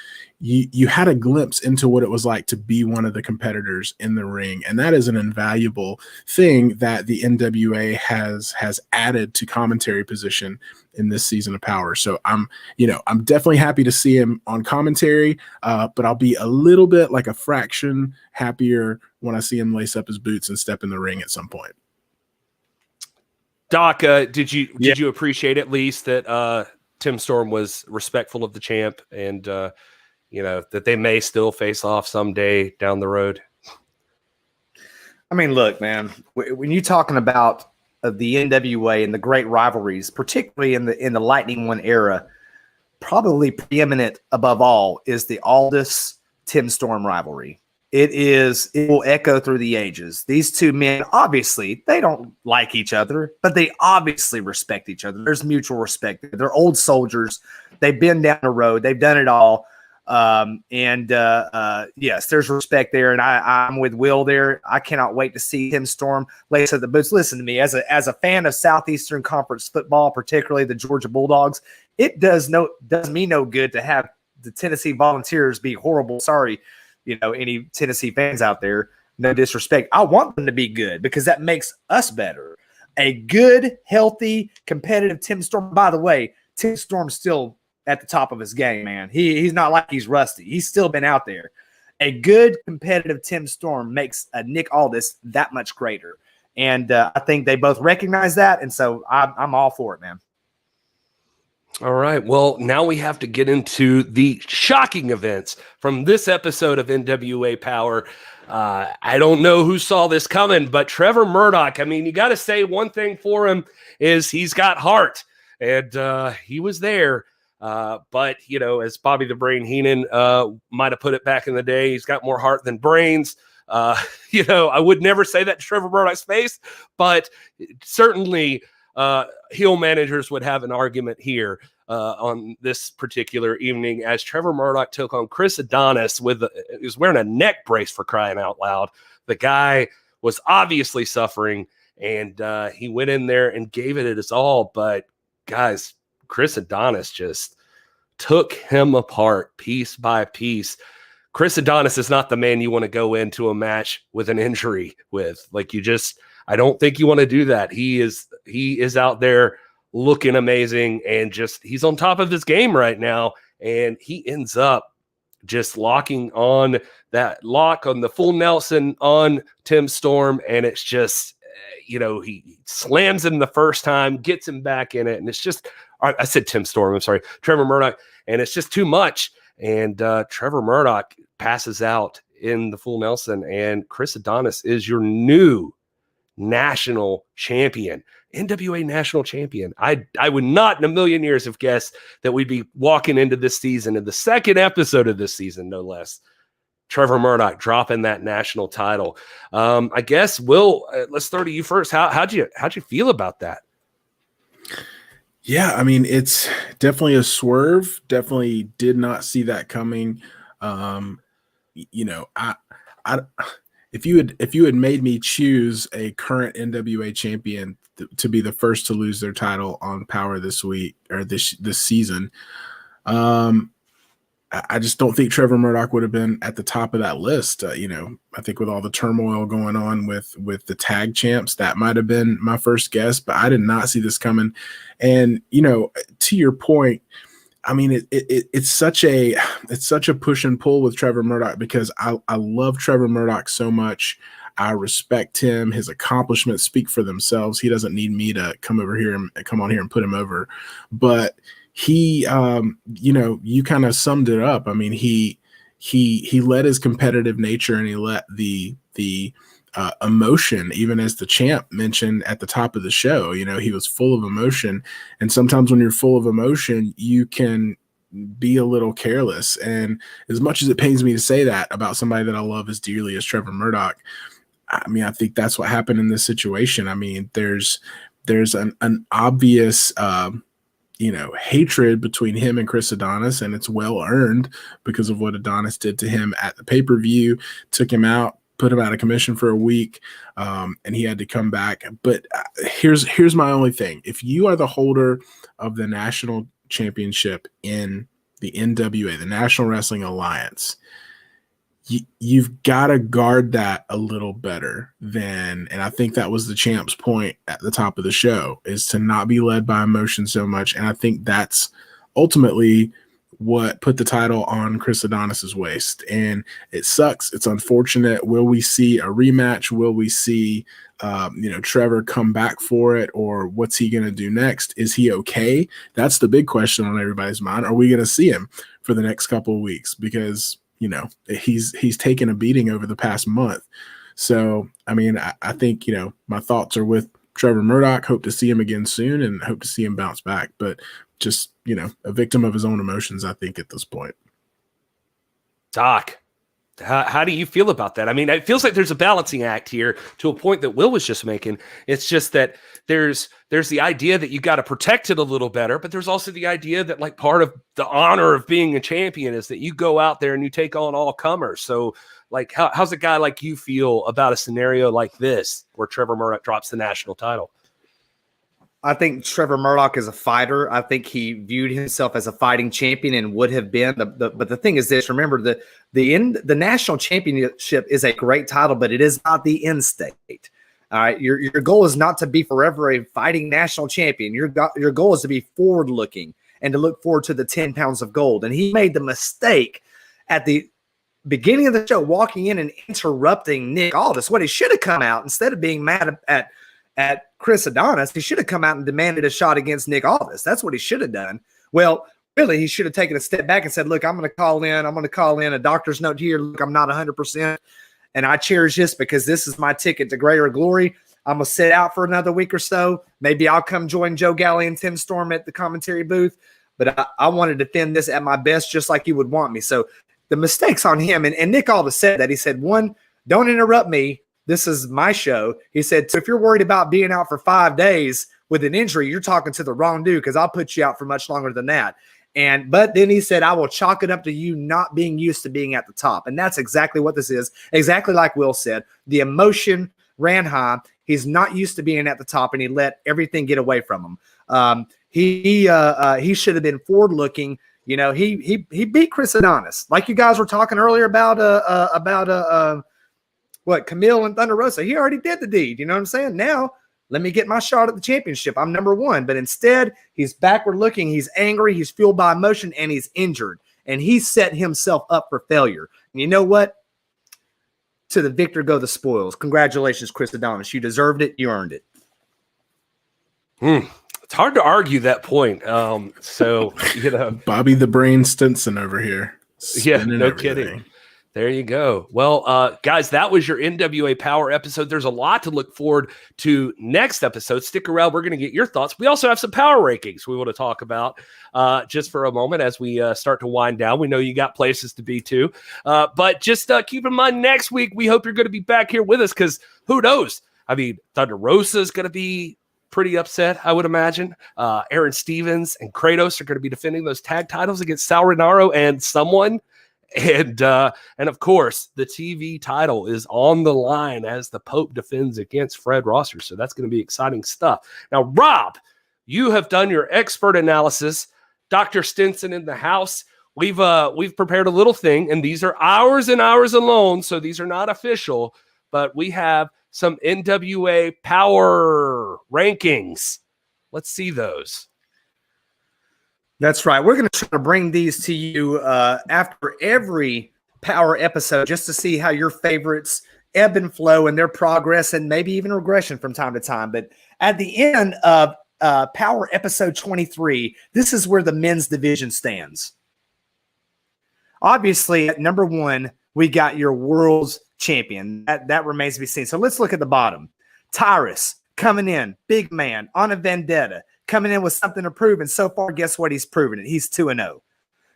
you had a glimpse into what it was like to be one of the competitors in the ring. And that is an invaluable thing that the NWA has added to commentary position in this season of Powerrr. So I'm definitely happy to see him on commentary, but I'll be a little bit, like a fraction, happier when I see him lace up his boots and step in the ring at some point. Doc, did you appreciate at least that Tim Storm was respectful of the champ, and that they may still face off someday down the road? I mean, look, man, when you're talking about the NWA and the great rivalries, particularly in the Lightning One era, probably preeminent above all is the Aldis Tim Storm rivalry. It will echo through the ages. These two men, obviously, they don't like each other, but they obviously respect each other. There's mutual respect. They're old soldiers. They've been down the road. They've done it all. Yes, there's respect there, and I'm with Will there. I cannot wait to see Tim Storm lace up the boots. Listen to me, as a fan of Southeastern Conference football, particularly the Georgia Bulldogs, it does me no good to have the Tennessee Volunteers be horrible. Sorry, any Tennessee fans out there, no disrespect. I want them to be good because that makes us better. A good, healthy, competitive Tim Storm. By the way, Tim Storm's still at the top of his game, man. He's not like he's rusty. He's still been out there. A good, competitive Tim Storm makes a Nick Aldis that much greater. And I think they both recognize that, and so I'm all for it, man. All right. Well, now we have to get into the shocking events from this episode of NWA Powerrr. I don't know who saw this coming, but Trevor Murdoch, I mean, you got to say one thing for him is he's got heart, and he was there. But, as Bobby the Brain Heenan might have put it back in the day, he's got more heart than brains. I would never say that to Trevor Murdoch's face, but certainly heel managers would have an argument here on this particular evening, as Trevor Murdoch took on Chris Adonis he was wearing a neck brace, for crying out loud. The guy was obviously suffering, and he went in there and gave it his all. But guys, Chris Adonis just took him apart piece by piece. Chris Adonis is not the man you want to go into a match with an injury with. I don't think you want to do that. He is out there looking amazing, and he's on top of his game right now. And he ends up just locking on that lock on the full Nelson on Tim Storm. And it's just, he slams him the first time, gets him back in it. And it's just, I said Tim Storm, I'm sorry, Trevor Murdoch. And it's just too much. And Trevor Murdoch passes out in the full Nelson, and Chris Adonis is your new national champion. NWA national champion. I would not in a million years have guessed that we'd be walking into this season, in the second episode of this season, no less, Trevor Murdoch dropping that national title. I guess, Will, let's throw to you first. How'd you feel about that? Yeah, I mean, it's definitely a swerve. Definitely did not see that coming. You know, if you had made me choose a current NWA champion to be the first to lose their title on Powerrr this week or this season, I just don't think Trevor Murdoch would have been at the top of that list. You know, I think with all the turmoil going on with the tag champs, that might have been my first guess, but I did not see this coming. And, you know, to your point, I mean, it's such a push and pull with Trevor Murdoch, because I love Trevor Murdoch so much. I respect him. His accomplishments speak for themselves. He doesn't need me to come on here and put him over. But he, you know, you kind of summed it up. I mean, he let his competitive nature, and he let the emotion, even as the champ mentioned at the top of the show, you know, he was full of emotion. And sometimes when you're full of emotion, you can be a little careless. And as much as it pains me to say that about somebody that I love as dearly as Trevor Murdoch, I mean, I think that's what happened in this situation. I mean, there's an obvious, you know, hatred between him and Chris Adonis, and it's well earned because of what Adonis did to him at the pay-per-view, took him out, put him out of commission for a week, and he had to come back. But here's my only thing. If you are the holder of the national championship in the NWA, the National Wrestling Alliance, you've got to guard that a little better than, and I think that was the champ's point at the top of the show, is to not be led by emotion so much. And I think that's ultimately what put the title on Chris Adonis's waist. And it sucks. It's unfortunate. Will we see a rematch? Will we see, you know, Trevor come back for it, or what's he going to do next? Is he okay? That's the big question on everybody's mind. Are we going to see him for the next couple of weeks? Because, you know, he's taken a beating over the past month. So, I mean, I think, you know, my thoughts are with Trevor Murdoch. Hope to see him again soon, and hope to see him bounce back. But just, you know, a victim of his own emotions, I think, at this point. Doc, how do you feel about that? I mean, it feels like there's a balancing act here to a point that Will was just making. It's just that there's the idea that you got to protect it a little better, but there's also the idea that, like, part of the honor of being a champion is that you go out there and you take on all comers. So, like, how's a guy like you feel about a scenario like this where Trevor Murdoch drops the national title? I think Trevor Murdoch is a fighter. I think he viewed himself as a fighting champion and would have been. But the thing is this: remember, the national championship is a great title, but it is not the end state. All right, your goal is not to be forever a fighting national champion. Your goal is to be forward looking and to look forward to the 10 pounds of gold. And he made the mistake at the beginning of the show, walking in and interrupting Nick Aldis. What he should have come out, instead of being mad at Chris Adonis, he should have come out and demanded a shot against Nick Aldis. That's what he should have done. Well, really, he should have taken a step back and said, look, I'm going to call in a doctor's note here. Look, I'm not 100%. And I cherish this because this is my ticket to greater glory. I'm going to sit out for another week or so. Maybe I'll come join Joe Galley and Tim Storm at the commentary booth. But I want to defend this at my best, just like you would want me. So the mistake's on him. And Nick Aldis said that. He said, one, don't interrupt me. This is my show. He said, so if you're worried about being out for 5 days with an injury, you're talking to the wrong dude, because I'll put you out for much longer than that. But then he said, I will chalk it up to you not being used to being at the top. And that's exactly what this is. Exactly like Will said. The emotion ran high. He's not used to being at the top, and he let everything get away from him. He should have been forward looking. You know, he beat Chris Adonis. Like you guys were talking earlier about Camille and Thunder Rosa. He already did the deed. You know what I'm saying? Now, let me get my shot at the championship. I'm number one. But instead, he's backward looking. He's angry. He's fueled by emotion, and he's injured. And he set himself up for failure. And you know what? To the victor go the spoils. Congratulations, Chris Adonis. You deserved it. You earned it. It's hard to argue that point. So, you know, Bobby the Brain Stinson over here. Yeah, no kidding. There you go. Well, guys, that was your NWA Power episode. There's a lot to look forward to next episode. Stick around. We're going to get your thoughts. We also have some power rankings we want to talk about just for a moment as we start to wind down. We know you got places to be too. But just keep in mind next week, we hope you're going to be back here with us because who knows? I mean, Thunder Rosa is going to be pretty upset, I would imagine. Aaron Stevens and Kratos are going to be defending those tag titles against Sal Rinauro and someone. And of course, the TV title is on the line as the Pope defends against Fred Rosser. So that's going to be exciting stuff. Now, Rob, you have done your expert analysis. Dr. Stinson in the house. We've prepared a little thing, and these are hours and hours alone, so these are not official, but we have some NWA Power rankings. Let's see those. That's right. We're going to try to bring these to you after every Power episode just to see how your favorites ebb and flow and their progress and maybe even regression from time to time. But at the end of Power episode 23, this is where the men's division stands. Obviously, at number 1, we got your world's champion. That remains to be seen. So let's look at the bottom. Tyrus coming in, big man, on a vendetta. Coming in with something to prove, and so far, guess what? He's proven it. He's 2-0.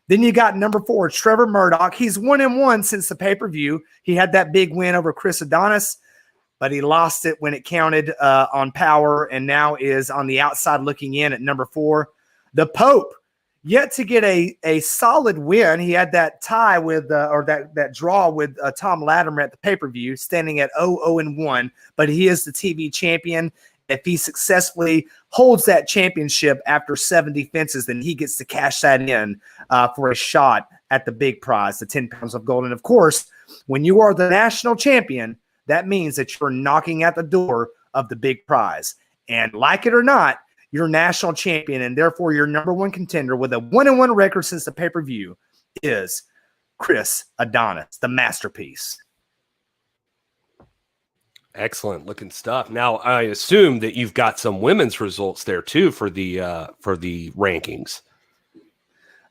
Then you got number 4, Trevor Murdoch. He's 1-1 since the pay-per-view. He had that big win over Chris Adonis, but he lost it when it counted on Power, and now is on the outside looking in at number 4. The Pope, yet to get a solid win. He had that tie with, or that draw with Tom Latimer at the pay-per-view, standing at 0-1, but he is the TV champion. If he successfully holds that championship after 7 defenses, then he gets to cash that in for a shot at the big prize, the 10 pounds of gold. And of course, when you are the national champion, that means that you're knocking at the door of the big prize. And like it or not, you're national champion, and therefore your number 1 contender with a 1-1 record since the pay-per-view is Chris Adonis, the masterpiece. Excellent looking stuff. Now, I assume that you've got some women's results there too for the rankings.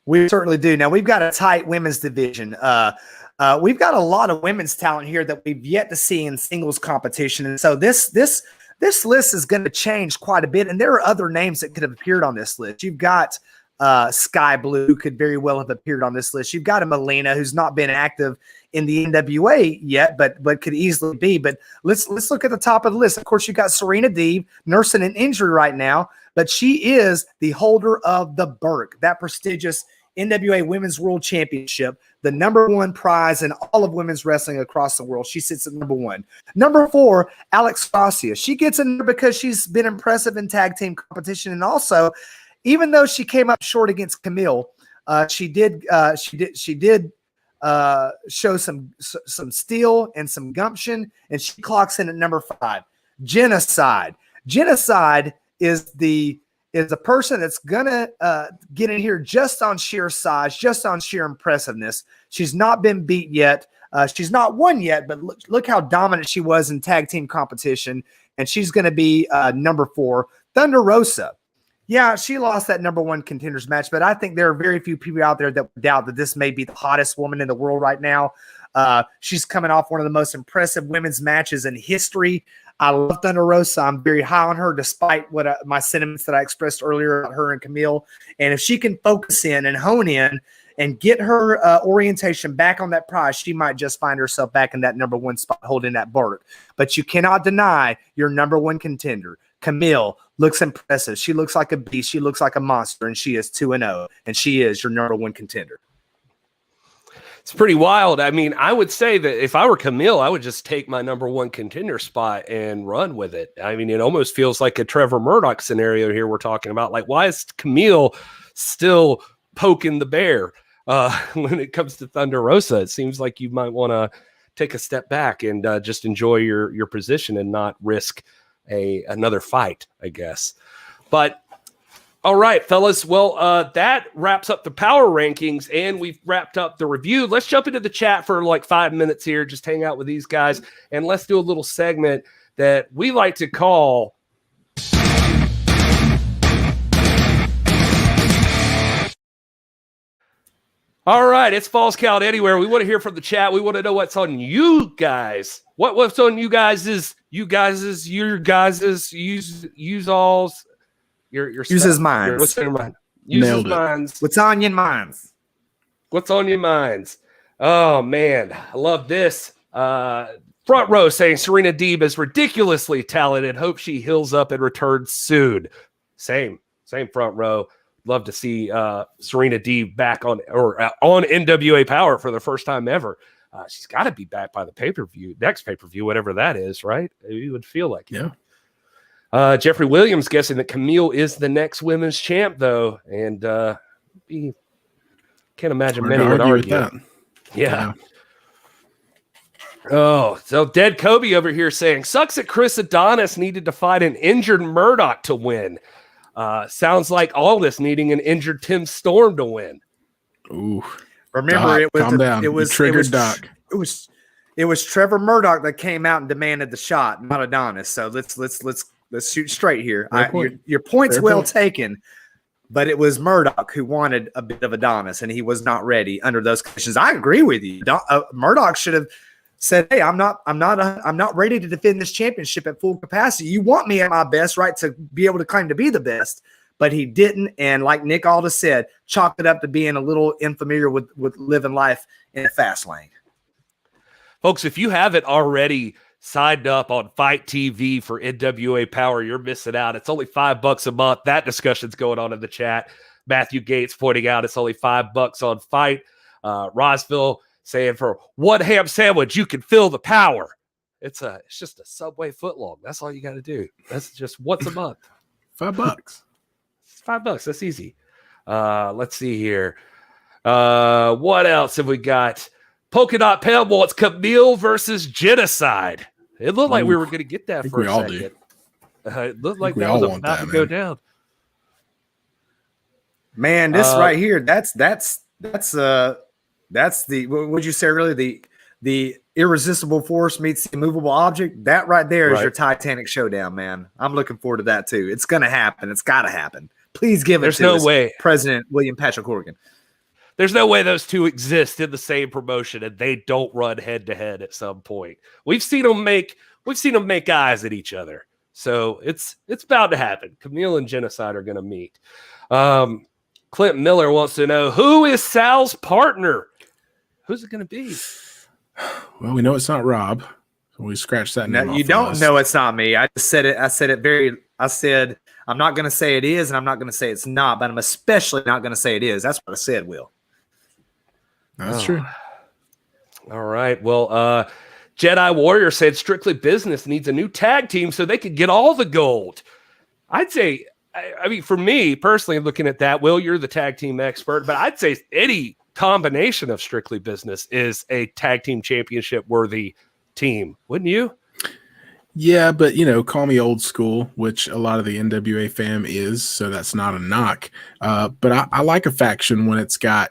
We certainly do. Now, we've got a tight women's division. We've got a lot of women's talent here that we've yet to see in singles competition, and so this list is going to change quite a bit. And there are other names that could have appeared on this list. You've got Sky Blue, who could very well have appeared on this list. You've got a Melina, who's not been active in the NWA yet, but could easily be. But let's look at the top of the list. Of course, you've got Serena Deeb nursing an injury right now, but she is the holder of the Burke, that prestigious NWA Women's World Championship, the number 1 prize in all of women's wrestling across the world. She sits at number 1. Number 4, Alex Gracia. She gets in there because she's been impressive in tag team competition, and also, even though she came up short against Camille, she did show some steel and some gumption, and she clocks in at number 5. Genocide. Genocide is a person that's gonna get in here just on sheer size, just on sheer impressiveness. She's not been beat yet. She's not won yet, but look how dominant she was in tag team competition, and she's going to be number 4. Thunder Rosa. Yeah, she lost that number 1 contenders match, but I think there are very few people out there that doubt that this may be the hottest woman in the world right now. She's coming off one of the most impressive women's matches in history. I love Thunder Rosa. I'm very high on her, despite what my sentiments that I expressed earlier about her and Camille. And if she can focus in and hone in and get her orientation back on that prize, she might just find herself back in that number 1 spot holding that Burke. But you cannot deny your number 1 contender. Camille looks impressive. She looks like a beast. She looks like a monster, and she is 2-0, and she is your number 1 contender. It's pretty wild. I mean, I would say that if I were Camille, I would just take my number 1 contender spot and run with it. I mean, it almost feels like a Trevor Murdoch scenario here we're talking about. Like, why is Camille still poking the bear when it comes to Thunder Rosa? It seems like you might want to take a step back and just enjoy your position and not risk another fight, I guess. But all right, fellas. Well, that wraps up the power rankings, and we've wrapped up the review. Let's jump into the chat for like 5 minutes here. Just hang out with these guys, and let's do a little segment that we like to call All right, it's Falls Count Anywhere. We want to hear from the chat. We want to know what's on you guys. What's on you guys' use alls, your Uses minds. What's on your mind? Uses minds. What's on your minds? What's on your minds? Oh man, I love this. Front row saying Serena Deeb is ridiculously talented. Hope she heals up and returns soon. Same front row. Love to see Serena Deeb back on NWA Powerrr for the first time ever. She's got to be back by the next pay-per-view, whatever that is, right? You would feel like it. Yeah. Jeffrey Williams guessing that Camille is the next women's champ, though, and can't imagine many would argue that. Yeah. Oh, so Dead Kobe over here saying, sucks that Chris Adonis needed to fight an injured Murdoch to win. Sounds like Aldis needing an injured Tim Storm to win. Ooh. Remember, Doc, it was Doc. It was Trevor Murdoch that came out and demanded the shot, not Adonis. So let's shoot straight here. Your point's well taken, but it was Murdoch who wanted a bit of Adonis, and he was not ready under those conditions. I agree with you. Murdoch should have said, "Hey, I'm not ready to defend this championship at full capacity. You want me at my best, right, to be able to claim to be the best." But he didn't, and like Nick Aldis said, chalked it up to being a little unfamiliar with living life in a fast lane. Folks, if you haven't already signed up on Fight TV for NWA Powerrr, you're missing out. It's only $5 a month. That discussion's going on in the chat. Matthew Gates pointing out it's only $5 on Fight. Rosville saying for one ham sandwich, you can feel the power. It's just a Subway footlong. That's all you got to do. That's just once a month. $5. It's $5. That's easy. Let's see here. What else have we got? Polka Dot Pale wants Camille versus Genocide. It looked like we were going to get that for a second. It looked like that was about to go down. Man, this right here, that's the what would you say earlier? The irresistible force meets the immovable object. That right there is your Titanic showdown, man. I'm looking forward to that too. It's going to happen. It's got to happen. Please give it to us, President William Patrick Horgan. There's no way those two exist in the same promotion and they don't run head to head at some point. We've seen them make eyes at each other. So it's bound to happen. Camille and Genocide are going to meet. Clint Miller wants to know, who is Sal's partner? Who's it going to be? Well, we know it's not Rob. So we scratched that name. No, you don't know it's not me. I just said it. I said I'm not going to say it is, and I'm not going to say it's not, but I'm especially not going to say it is. That's what I said, Will. That's true. All right. Well, Jedi Warrior said Strictly Business needs a new tag team so they could get all the gold. I'd say, I mean, for me personally, looking at that, Will, you're the tag team expert, but I'd say any combination of Strictly Business is a tag team championship worthy team. Wouldn't you? Yeah, but, call me old school, which a lot of the NWA fam is, so that's not a knock. But I like a faction when it's got,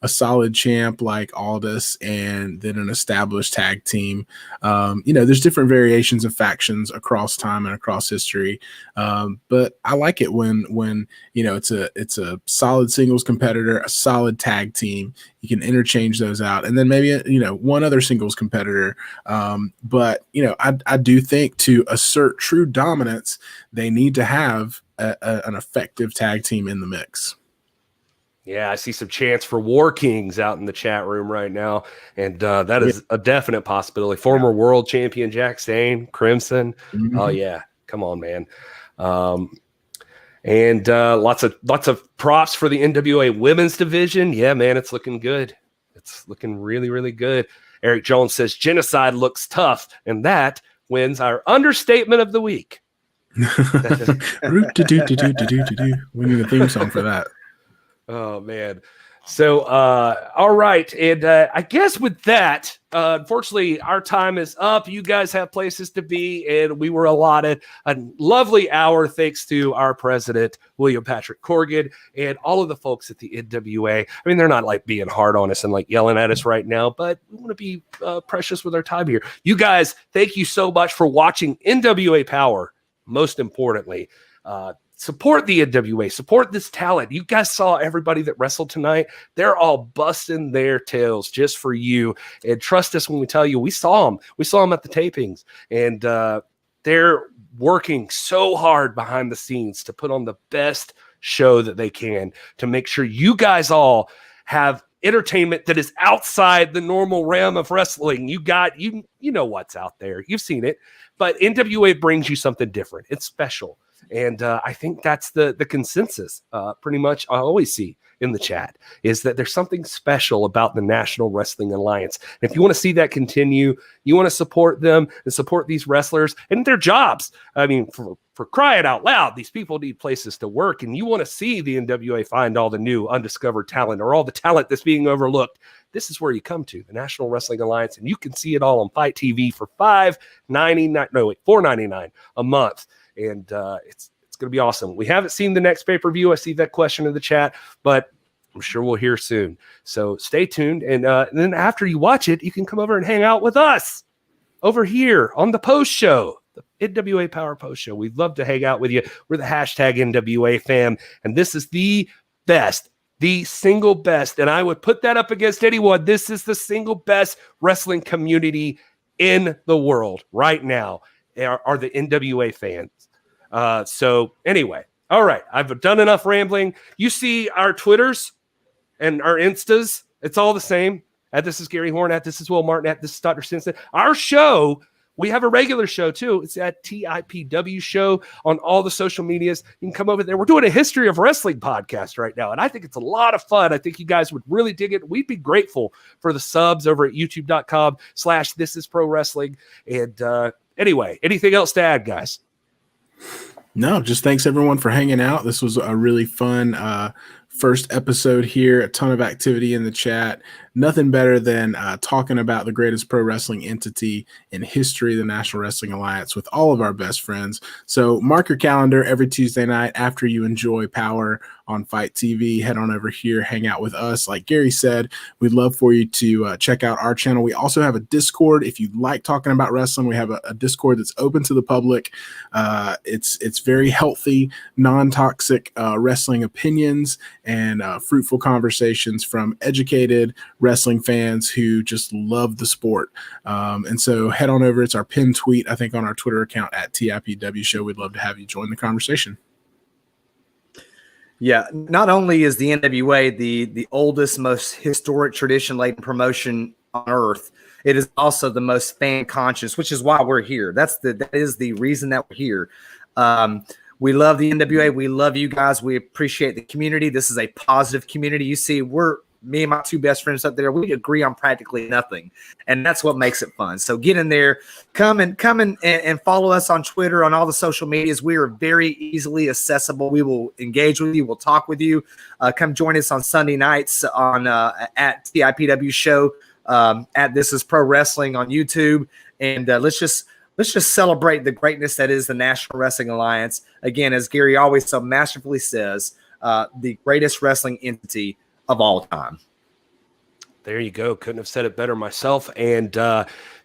a solid champ like Aldis and then an established tag team. There's different variations of factions across time and across history. But I like it when it's a solid singles competitor, a solid tag team. You can interchange those out, and then maybe one other singles competitor. But I do think to assert true dominance, they need to have an effective tag team in the mix. Yeah, I see some chants for War Kings out in the chat room right now, and that is a definite possibility. Former world champion Jack Stain, Crimson. Mm-hmm. Oh yeah, come on, man. And lots of props for the NWA women's division. Yeah, man, it's looking good. It's looking really, really good. Eric Jones says Genocide looks tough, and that wins our understatement of the week. We need a theme song for that. Oh, man. So, all right. And I guess with that, unfortunately, our time is up. You guys have places to be, and we were allotted a lovely hour thanks to our president, William Patrick Corgan, and all of the folks at the NWA. I mean, they're not like being hard on us and like yelling at us right now, but we want to be precious with our time here. You guys, thank you so much for watching NWA Powerrr most importantly, support the NWA, support this talent. You guys saw everybody that wrestled tonight. They're all busting their tails just for you. And trust us when we tell you, we saw them. We saw them at the tapings. And they're working so hard behind the scenes to put on the best show that they can to make sure you guys all have entertainment that is outside the normal realm of wrestling. You know what's out there. You've seen it. But NWA brings you something different. It's special. And I think that's the consensus pretty much I always see in the chat is that there's something special about the National Wrestling Alliance. And if you want to see that continue, you want to support them and support these wrestlers and their jobs. I mean, for crying out loud, these people need places to work, and you want to see the NWA find all the new undiscovered talent or all the talent that's being overlooked. This is where you come to the National Wrestling Alliance, and you can see it all on Fight TV for $4.99 a month. And it's going to be awesome. We haven't seen the next pay-per-view. I see that question in the chat, but I'm sure we'll hear soon. So stay tuned. And then after you watch it, you can come over and hang out with us over here on the post show, the NWA Powerrr Post Show. We'd love to hang out with you. We're the hashtag NWA fam. And this is the best, the single best. And I would put that up against anyone. This is the single best wrestling community in the world right now are the NWA fans. So anyway, all right, I've done enough rambling. You see our Twitters and our Instas. It's all the same. This is Gary Horne. This is Wil Martin. This is Dr. Stinson. Our show, we have a regular show too. It's at TIPW Show on all the social medias. You can come over there. We're doing a history of wrestling podcast right now, and I think it's a lot of fun. I think you guys would really dig it. We'd be grateful for the subs over at youtube.com/thisisprowrestling. And anyway, anything else to add, guys? No, just thanks everyone for hanging out. This was a really fun first episode here. A ton of activity in the chat. Nothing better than talking about the greatest pro wrestling entity in history, the National Wrestling Alliance, with all of our best friends. So mark your calendar every Tuesday night after you enjoy Powerrr on Fight TV. Head on over here, hang out with us. Like Gary said, we'd love for you to check out our channel. We also have a Discord. If you like talking about wrestling, we have a Discord that's open to the public. It's very healthy, non-toxic wrestling opinions and fruitful conversations from educated wrestling fans who just love the sport. And so head on over. It's our pinned tweet, I think, on our Twitter account at TIPW Show. We'd love to have you join the conversation. Yeah, not only is the NWA the oldest, most historic tradition-laden promotion on earth, it is also the most fan-conscious, which is why we're here. That is the reason that we're here. We love the NWA. We love you guys. We appreciate the community. This is a positive community. You see, me and my two best friends up there, we agree on practically nothing, and that's what makes it fun. So get in there, come and follow us on Twitter, on all the social medias. We are very easily accessible. We will engage with you. We'll talk with you. Come join us on Sunday nights on at TIPW Show, at This Is Pro Wrestling on YouTube, and let's just celebrate the greatness that is the National Wrestling Alliance. Again, as Gary always so masterfully says, the greatest wrestling entity of all time. There you go. Couldn't have said it better myself. And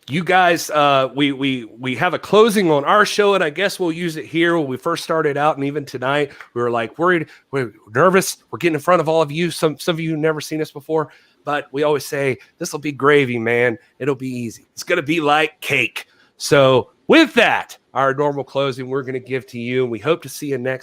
you guys, we have a closing on our show, and I guess we'll use it here. When we first started out, and even tonight, we were like worried, we're nervous. We're getting in front of all of you. Some of you have never seen us before, but we always say this will be gravy, man. It'll be easy. It's going to be like cake. So with that, our normal closing, we're going to give to you, and we hope to see you next